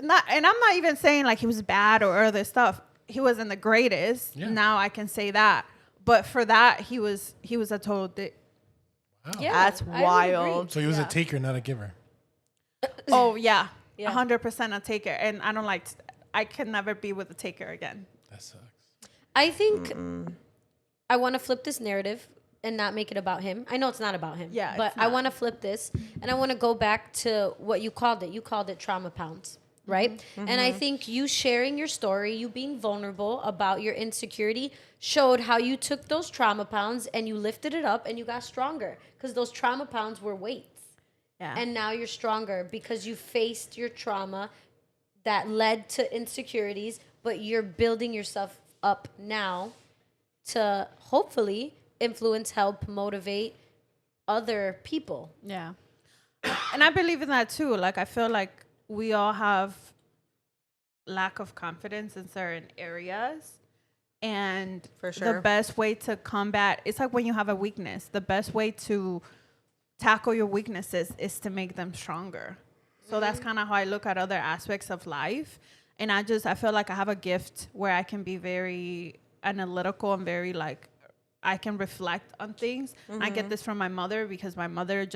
I'm not even saying like he was bad or other stuff. He wasn't the greatest. Yeah. Now I can say that. But for that he was a total dick. Wow. Yeah, That's I would wild. agree. So he was a taker, not a giver. Oh yeah. Yeah. 100% a taker. And I don't I can never be with a taker again. That sucks. I think I want to flip this narrative and not make it about him. I know it's not about him. Yeah, But it's I not. want to flip this and I want to go back to what you called it. You called it trauma pounds, right? And I think you sharing your story, you being vulnerable about your insecurity, showed how you took those trauma pounds and you lifted it up and you got stronger, because those trauma pounds were weights. Yeah. And now you're stronger because you faced your trauma that led to insecurities, but you're building yourself up now to hopefully influence, help, motivate other people. Yeah. And I believe in that too. Like, I feel like we all have lack of confidence in certain areas. And For sure. the best way to combat, it's like when you have a weakness, the best way to tackle your weaknesses is to make them stronger. So that's kind of how I look at other aspects of life. And I feel like I have a gift where I can be very analytical and very like, I can reflect on things. I get this from my mother, because my mother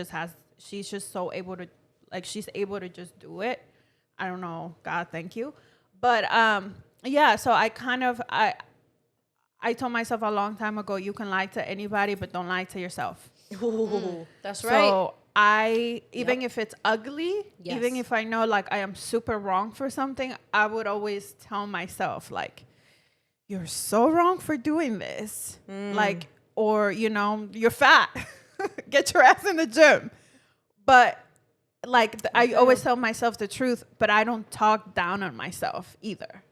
she's just so able to, like, she's able to just do it. I don't know, God, thank you. But yeah, so I told myself a long time ago, you can lie to anybody, but don't lie to yourself. That's right. So even if it's ugly, Yes. even if I know like I am super wrong for something, I would always tell myself like, you're so wrong for doing this. Like, or, you're fat. Get your ass in the gym. But like, I always tell myself the truth, but I don't talk down on myself either.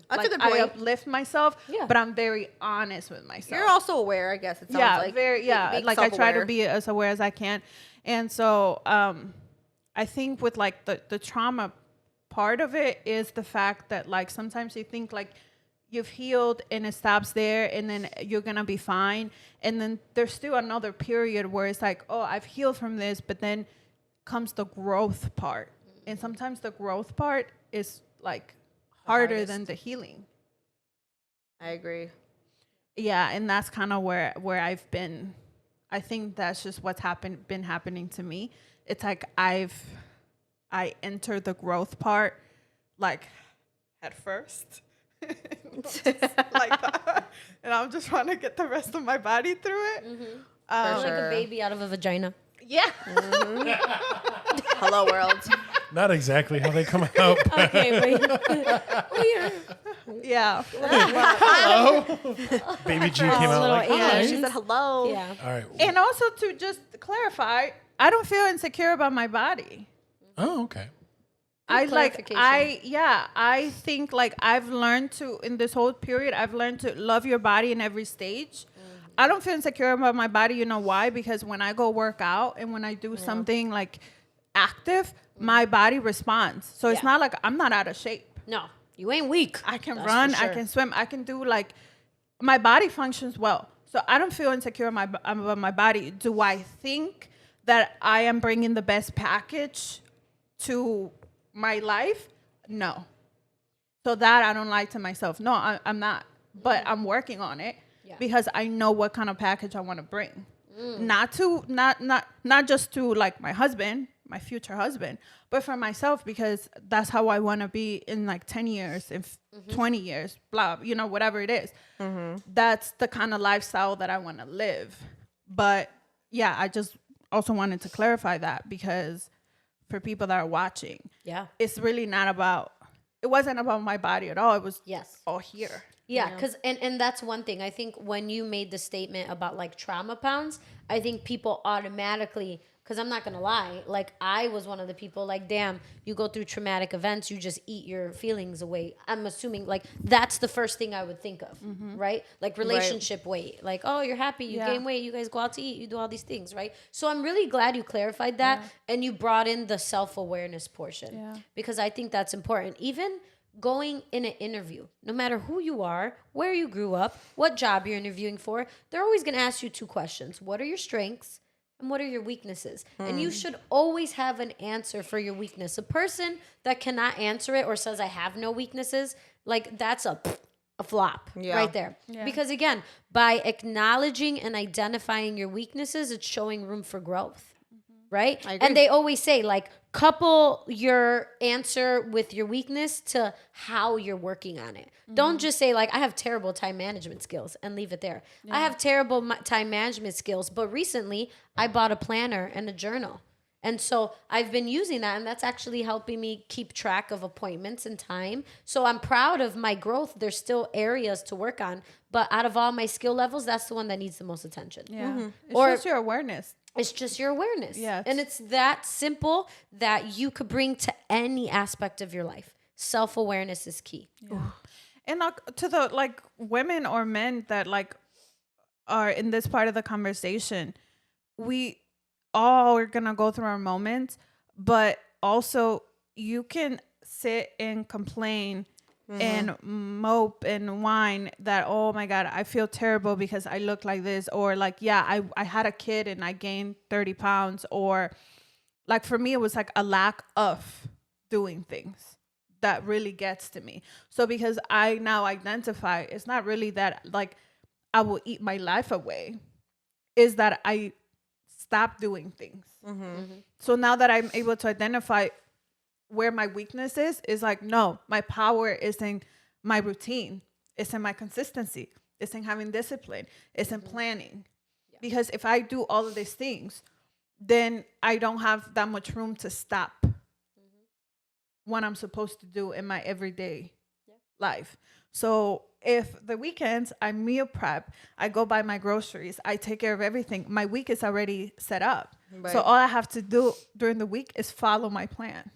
That's Like, a good I point. uplift myself, Yeah. but I'm very honest with myself. You're also aware, I guess. It sounds like being like I try to self-aware. be as aware as I can. And so I think with like the trauma part of it is the fact that like sometimes you think like you've healed and it stops there and then you're gonna be fine, and then there's still another period where it's like, oh, I've healed from this, but then comes the growth part, and sometimes the growth part is like harder hardest. than the healing. I agree. Yeah, and that's kind of where I've been. I think that's just what's been happening to me. It's like I enter the growth part like at first. Like that. And I'm just trying to get the rest of my body through it. Like sure. a baby out of a vagina. Yeah. Hello, world. Not exactly how they come out. But Okay, wait. Yeah. hello. Baby G came out little like, Yeah, hi. she said hello. Yeah. All right. And also to just clarify, I don't feel insecure about my body. Oh, okay. I clarification. I think like I've learned to, in this whole period, I've learned to love your body in every stage. I don't feel insecure about my body. You know why? Because when I go work out and when I do something like active, my body responds. So it's Yeah. not like I'm not out of shape. No, you ain't weak. I can That's run, for I sure. can swim, I can do like, my body functions well. So I don't feel insecure about my body. Do I think that I am bringing the best package to my life? No. So that I don't lie to myself. No, I'm not. But I'm working on it because I know what kind of package I want to bring. Not just to like my husband, my future husband, but for myself, because that's how I want to be in like 10 years, in 20 years, blah, whatever it is. That's the kind of lifestyle that I want to live. But yeah, I just also wanted to clarify that because for people that are watching, it's really not about, it wasn't about my body at all. It was all here. Yeah, because and that's one thing. I think when you made the statement about like trauma pounds, I think people automatically, because I'm not going to lie, like I was one of the people like, damn, you go through traumatic events, you just eat your feelings away. I'm assuming like that's the first thing I would think of, right? Like relationship weight. Like, oh, you're happy, you gain weight, you guys go out to eat, you do all these things, right? So I'm really glad you clarified that and you brought in the self-awareness portion because I think that's important. Even going in an interview, no matter who you are, where you grew up, what job you're interviewing for, they're always going to ask you two questions. What are your strengths and what are your weaknesses? And you should always have an answer for your weakness. A person that cannot answer it or says, I have no weaknesses, like that's a flop right there. Yeah. Because again, by acknowledging and identifying your weaknesses, it's showing room for growth. Right? And they always say, like, couple your answer with your weakness to how you're working on it. Don't just say, like, I have terrible time management skills and leave it there. I have terrible time management skills, but recently I bought a planner and a journal. And so I've been using that, and that's actually helping me keep track of appointments and time. So I'm proud of my growth. There's still areas to work on, but out of all my skill levels, that's the one that needs the most attention. Yeah. It's just your awareness. It's just your awareness. Yes. And it's that simple that you could bring to any aspect of your life. Self-awareness is key. Yeah. And to the like women or men that like are in this part of the conversation, we all are going to go through our moments, but also you can sit and complain and mope and whine that, oh my God, I feel terrible because I look like this, or like, yeah, I had a kid and I gained 30 pounds, or like for me, it was like a lack of doing things that really gets to me. So because I now identify, it's not really that like I will eat my life away, is that I stop doing things. So now that I'm able to identify where my weakness is like, no, my power is in my routine. It's in my consistency. It's in having discipline. It's in planning. Yeah. Because if I do all of these things, then I don't have that much room to stop what I'm supposed to do in my everyday life. So if the weekends I meal prep, I go buy my groceries, I take care of everything, my week is already set up. Right. So all I have to do during the week is follow my plan.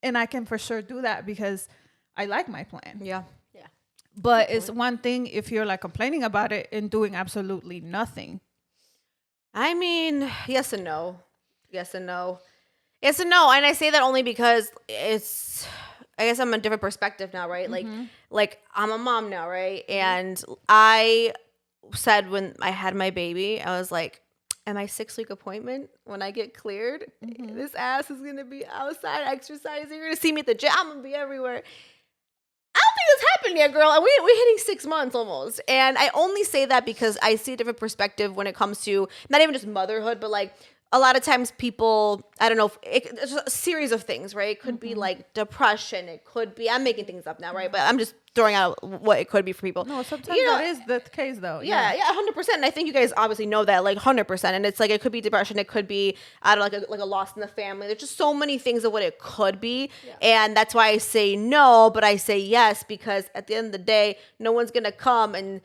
And I can for sure do that because I like my plan. Yeah. Yeah. But it's one thing if you're like complaining about it and doing absolutely nothing. I mean, yes and no. Yes and no. Yes and no. And I say that only because it's, I guess I'm a different perspective now, right? Like I'm a mom now, right? And I said when I had my baby, I was like, and my 6-week appointment, when I get cleared, this ass is going to be outside exercising. You're going to see me at the gym. I'm going to be everywhere. I don't think it's happened yet, girl. And we're hitting 6 months almost. And I only say that because I see a different perspective when it comes to not even just motherhood, but like a lot of times people, I don't know if it's a series of things, right? It could be like depression. It could be, I'm making things up now, right? But I'm just throwing out what it could be for people. No, sometimes that is the case though. Yeah, 100%. And I think you guys obviously know that, like 100%. And it's like, it could be depression. It could be, I don't know, like a loss in the family. There's just so many things of what it could be. Yeah. And that's why I say no, but I say yes, because at the end of the day, no one's going to come and,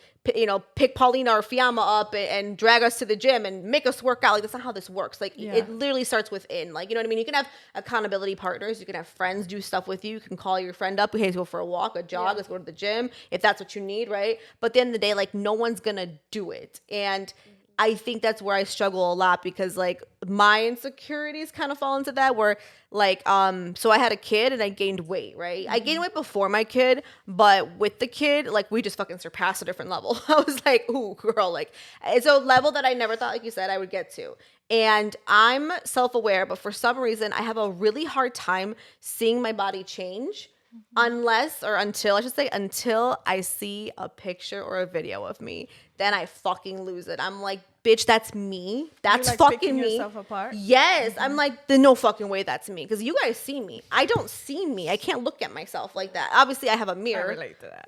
pick Paulina or Fiama up and drag us to the gym and make us work out. Like, that's not how this works. Like, it literally starts within. Like, you know what I mean? You can have accountability partners. You can have friends do stuff with you. You can call your friend up. Hey, let's go for a walk, a jog. Let's go to the gym if that's what you need, right? But at the end of the day, like, no one's going to do it. And I think that's where I struggle a lot, because like my insecurities kind of fall into that, where like, so I had a kid and I gained weight, right? I gained weight before my kid, but with the kid, like we just fucking surpassed a different level. I was like, ooh, girl, like it's a level that I never thought, like you said, I would get to. And I'm self-aware, but for some reason I have a really hard time seeing my body change until I see a picture or a video of me. Then I fucking lose it. I'm like, bitch, that's me. That's like fucking picking me. Yourself apart? Yes. I'm like, there's no fucking way that's me. Because you guys see me. I don't see me. I can't look at myself like that. Obviously, I have a mirror. I relate to that.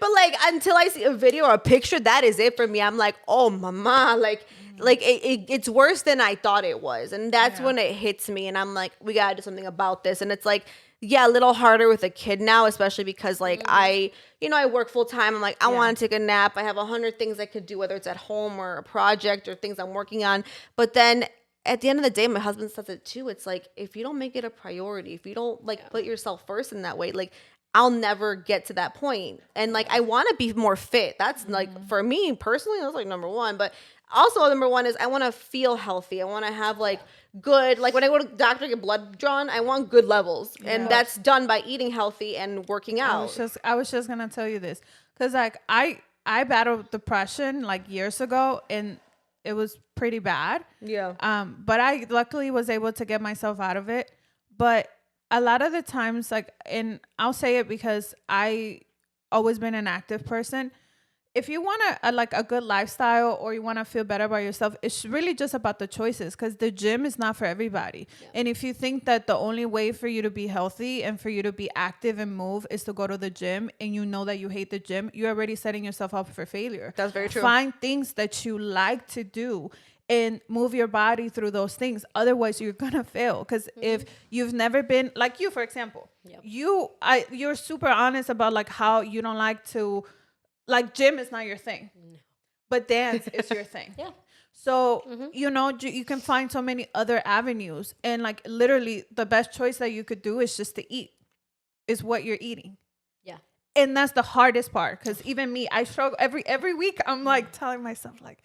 But like, until I see a video or a picture, that is it for me. I'm like, oh, mama, like it's worse than I thought it was. And that's when it hits me. And I'm like, we got to do something about this. And it's like, yeah, a little harder with a kid now, especially because like I work full time. I'm like, I want to take a nap. I have 100 things I could do, whether it's at home or a project or things I'm working on. But then at the end of the day, my husband says it too. It's like, if you don't make it a priority, if you don't like put yourself first in that way, like I'll never get to that point. And like, I want to be more fit. That's like, for me personally, that's like number one. But also number one is I want to feel healthy. I want to have like good, like when I go to the doctor, get blood drawn, I want good levels. And that's done by eating healthy and working out. I was just going to tell you this. Cause like I battled depression like years ago, and it was pretty bad. Yeah. But I luckily was able to get myself out of it. But a lot of the times, like, and I'll say it because I always been an active person. If you want a good lifestyle, or you want to feel better about yourself, it's really just about the choices, because the gym is not for everybody. Yeah. And if you think that the only way for you to be healthy and for you to be active and move is to go to the gym, and you know that you hate the gym, you're already setting yourself up for failure. That's very true. Find things that you like to do and move your body through those things. Otherwise, you're going to fail. Because if you've never been, like you, for example, you're super honest about like how you don't like to, like gym is not your thing, but dance is your thing. Yeah. So, you can find so many other avenues, and like literally the best choice that you could do is just to eat, is what you're eating. Yeah. And that's the hardest part. Cause even me, I struggle every week. I'm like telling myself like,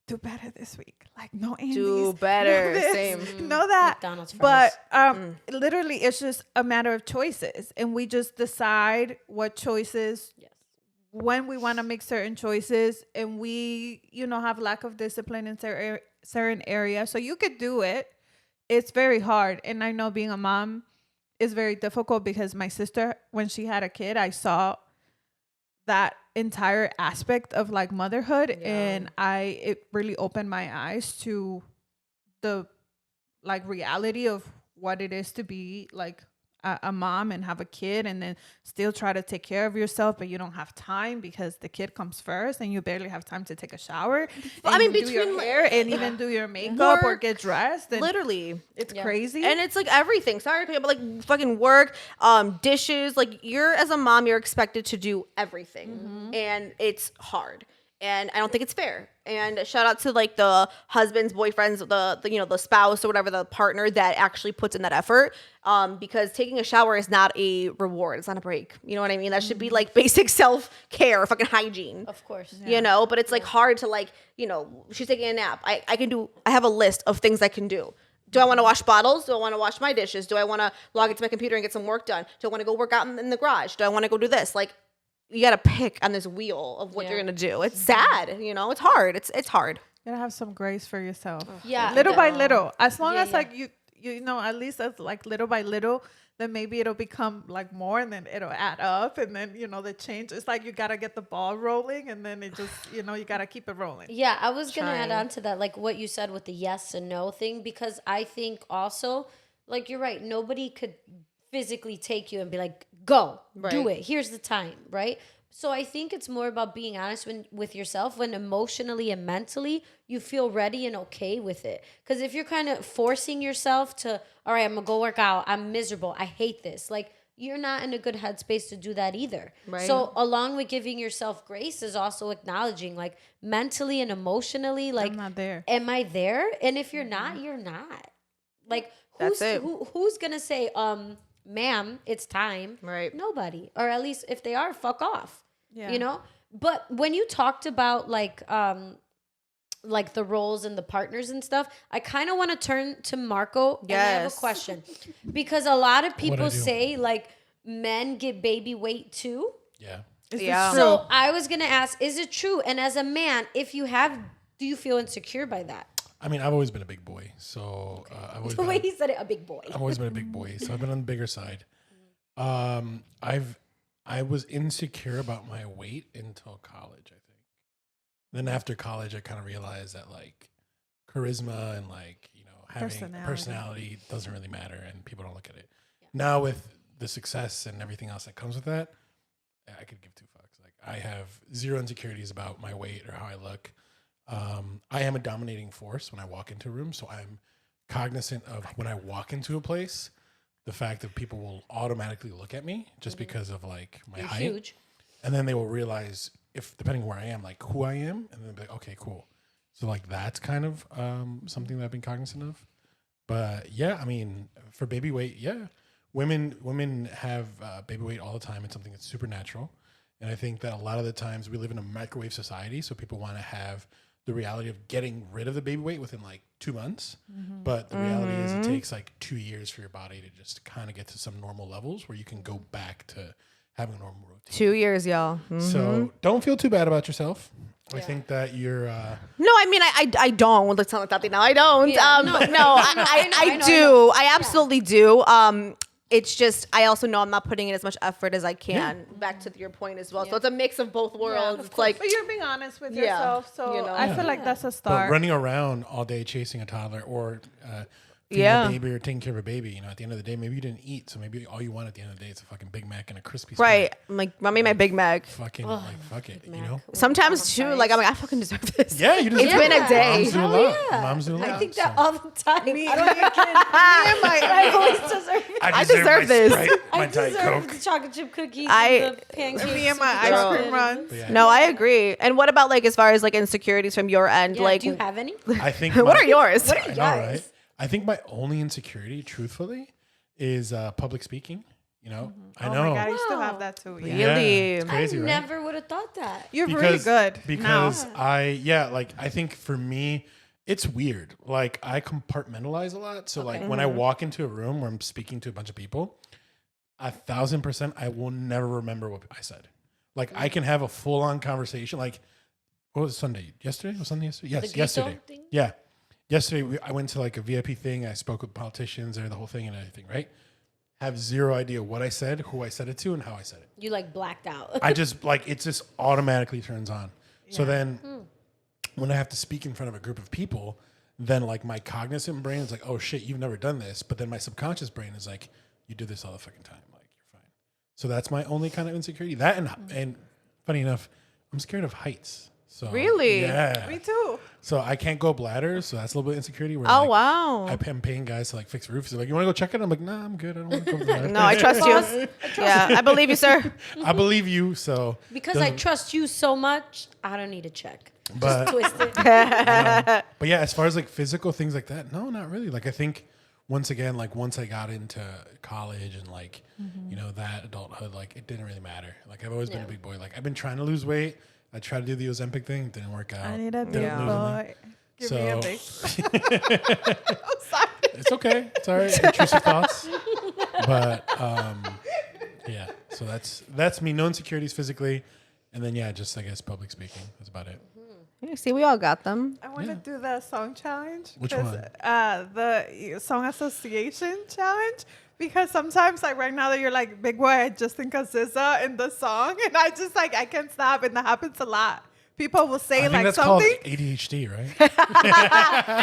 do better this week. Like no Andes. Do better. Same. Know that. McDonald's fries. But literally it's just a matter of choices. And we just decide what choices, when we want to make certain choices, and we, have lack of discipline in certain areas. So you could do it. It's very hard. And I know being a mom is very difficult, because my sister, when she had a kid, I saw that entire aspect of like motherhood, and it really opened my eyes to the like reality of what it is to be like a mom and have a kid, and then still try to take care of yourself, but you don't have time because the kid comes first, and you barely have time to take a shower. I mean, do your hair and even do your makeup or get dressed. And literally, it's crazy, and it's like everything. Sorry, but like fucking work, dishes. Like as a mom, you're expected to do everything, and it's hard. And I don't think it's fair. And shout out to like the husbands, boyfriends, the spouse or whatever, the partner that actually puts in that effort. Because taking a shower is not a reward. It's not a break. You know what I mean? That should be like basic self-care, fucking hygiene. Of course. Yeah. But it's like hard to like, she's taking a nap. I have a list of things I can do. Do I want to wash bottles? Do I want to wash my dishes? Do I want to log into my computer and get some work done? Do I want to go work out in the garage? Do I want to go do this? Like, you got to pick on this wheel of what you're going to do. It's sad, it's hard. It's hard. You got to have some grace for yourself. Yeah. Little by little. As long as like you at least as like little by little, then maybe it'll become like more, and then it'll add up, and then the change. It's like you gotta get the ball rolling, and then it just you gotta keep it rolling. Yeah, I was gonna add on to that, like what you said with the yes and no thing, because I think also, like you're right, nobody could physically take you and be like, go, do it. Here's the time, right? So I think it's more about being honest with yourself when emotionally and mentally you feel ready and okay with it. Because if you're kind of forcing yourself to, all right, I'm going to go work out. I'm miserable. I hate this. Like, you're not in a good headspace to do that either. Right. So along with giving yourself grace is also acknowledging, like, mentally and emotionally, like, I'm not there. Am I there? And if you're not, you're not. Like, who's going to say, ma'am, it's time? Right. Nobody. Or at least if they are, fuck off. Yeah. But when you talked about like the roles and the partners and stuff, I kind of want to turn to Marco and I have a question. Because a lot of people say like men get baby weight too. Yeah. So I was going to ask, is it true? And as a man, if you have, do you feel insecure by that? I mean, I've always been a big boy, so The way he said it, a big boy. I've always been a big boy, so I've been on the bigger side. I was insecure about my weight until college, I think. Then after college, I kind of realized that like charisma and like, having personality doesn't really matter and people don't look at it. Yeah. Now with the success and everything else that comes with that, I could give two fucks. Like I have zero insecurities about my weight or how I look. I am a dominating force when I walk into a room, so I'm cognizant of when I walk into a place, the fact that people will automatically look at me just because of like my height. Huge. And then they will realize if depending where I am, like who I am, and then they'll be like, okay, cool. So like that's kind of something that I've been cognizant of. But yeah, I mean, for baby weight, yeah. Women have baby weight all the time. It's something that's supernatural. And I think that a lot of the times we live in a microwave society, so people want to have the reality of getting rid of the baby weight within like 2 months. Mm-hmm. But the reality is it takes like 2 years for your body to just kind of get to some normal levels where you can go back to having a normal routine. 2 years, y'all. Mm-hmm. So don't feel too bad about yourself. I think that you're... No, I mean, I don't. Let's sound like Tati now. I don't. Yeah, I do. I absolutely do. It's just, I also know I'm not putting in as much effort as I can. Yeah. Back to your point as well. Yeah. So it's a mix of both worlds. Yeah, it's like, but you're being honest with yourself. So I feel like that's a start. But running around all day chasing a toddler or feeding a baby or taking care of a baby, at the end of the day, maybe you didn't eat. So maybe all you want at the end of the day is a fucking Big Mac and a crispy spoon. Right. I'm like, mommy, my Big Mac. Fucking, fuck it, Sometimes too, like, I'm like, I fucking deserve this. Yeah, you deserve it. It's been a day. Moms do a lot. Moms do a lot. I think that all the time. Me, I don't even kidding. I always deserve it. I deserve this. Sprite, my I Diet deserve Coke. the chocolate chip cookies and the pancakes. Me and my ice cream runs. Yeah. No, I agree. And what about like as far as like insecurities from your end? Yeah, like, do you have any? I think. What are yours? What are you guys? Right? I think my only insecurity, truthfully, is public speaking. I know. Oh my God, I used to have that too. Yeah. Really? It's crazy, I right? never would have thought that. You're really good. Because I think for me, it's weird. Like I compartmentalize a lot. So like when I walk into a room where I'm speaking to a bunch of people, 1,000% I will never remember what I said. Like I can have a full on conversation. Like what was Sunday? Yesterday? Was Sunday yesterday? Yes, yesterday. Thing? Yeah. Yesterday I went to like a VIP thing. I spoke with politicians or the whole thing and everything, right? Have zero idea what I said, who I said it to, and how I said it. You like blacked out. I just like it just automatically turns on. Yeah. So then when I have to speak in front of a group of people, then like my cognizant brain is like, oh shit, you've never done this. But then my subconscious brain is like, you do this all the fucking time. Like you're fine. So that's my only kind of insecurity. That and funny enough, I'm scared of heights. So really? Yeah. Me too. So I can't go up ladders, so that's a little bit insecurity. Where wow. I'm paying guys to like fix roofs. They're like, you want to go check it? I'm like, nah, I'm good. I don't want to go up the ladder. No, I trust you. I believe you, sir. I believe you. So because I trust you so much, I don't need to check. But, just twist it. But yeah, as far as like physical things like that, no, not really. Like I think once again, like once I got into college and like that adulthood, like it didn't really matter. Like I've always been a big boy. Like I've been trying to lose weight. I tried to do the Ozempic thing, didn't work out. I need a big boy. Give me a big. I'm sorry. It's okay. It's all right. Intrusive thoughts. But yeah. So that's me. No insecurities physically, and then just I guess public speaking. That's about it. You see, we all got them. I want to do the song challenge. Which one? The song association challenge. because sometimes like right now that you're like, big boy, I just think of SZA in the song, and I just like I can't stop, and that happens a lot. People will say I think like that's something. called ADHD, right?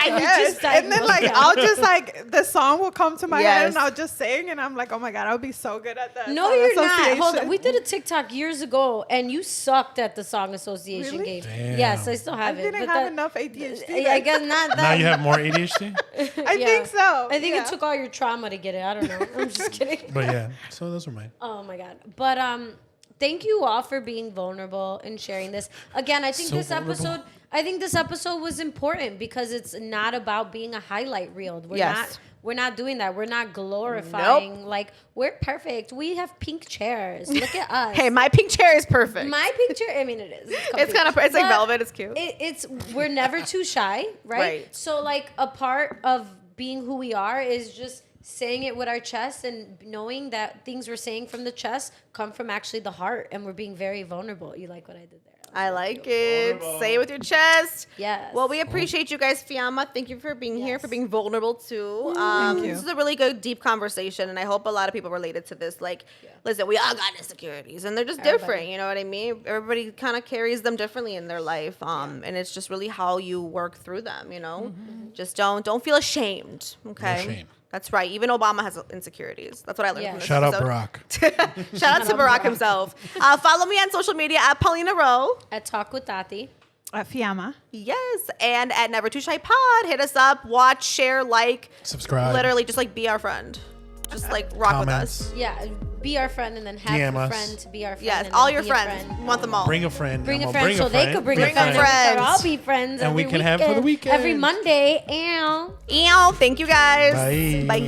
Yes. And then like I'll just like the song will come to my head Yes. and I'll just sing and I'm like, oh my god, I'll be so good at that. No, song you're not. association. Hold on. We did a TikTok years ago, and you sucked at the song association Really? game. Damn. Yes, I still I have it. didn't but have that- enough ADHD. I guess not that. Now you have more ADHD? I think so. I think Yeah. it took all your trauma to get it. I don't know. I'm just kidding. But yeah, so those were mine. Oh my god. But thank you all for being vulnerable and sharing this. Again, I think So this vulnerable. episode was important because it's not about being a highlight reel. We're not doing that. We're not glorifying like we're perfect. We have pink chairs. Look at us. Hey, my pink chair is perfect. My pink chair, I mean it is. It's kind of, it's like But velvet. It's cute. It's we're never too shy, right? Right. So like a part of being who we are is just saying it with our chest and knowing that things we're saying from the chest come from actually the heart, and we're being very vulnerable. You like what I did there? I like it. Say it with your chest. Yes. Well, we appreciate you guys, Fiamma. Thank you for being here, Yes. for being vulnerable too. Thank you. This is a really good, deep conversation, and I hope a lot of people related to this. Like, listen, we all got insecurities, and they're just different. You know what I mean? Everybody kind of carries them differently in their life, and it's just really how you work through them. You know, just don't feel ashamed. Okay. shame. That's right. Even Obama has insecurities. That's what I learned from this Shout out episode. Barack. Shout out to Barack himself. Follow me on social media at Paulina Rowe. At Talk with Tati. Fiamma. Yes, and at Never Too Shy Pod, hit us up, watch, share, like, Subscribe. literally just like be our friend, just like rock with us. Comments. Yeah, be our friend and then have DM a us. friend to be our friend. Yes, and all then your be a friends. friend. We want them all. Bring a friend. Bring I'm a gonna friend so they could bring a friend. Bring and we could friends. all be friends. And we every can have for the weekend. Every Monday. And Ew, thank you guys. Bye. Bye.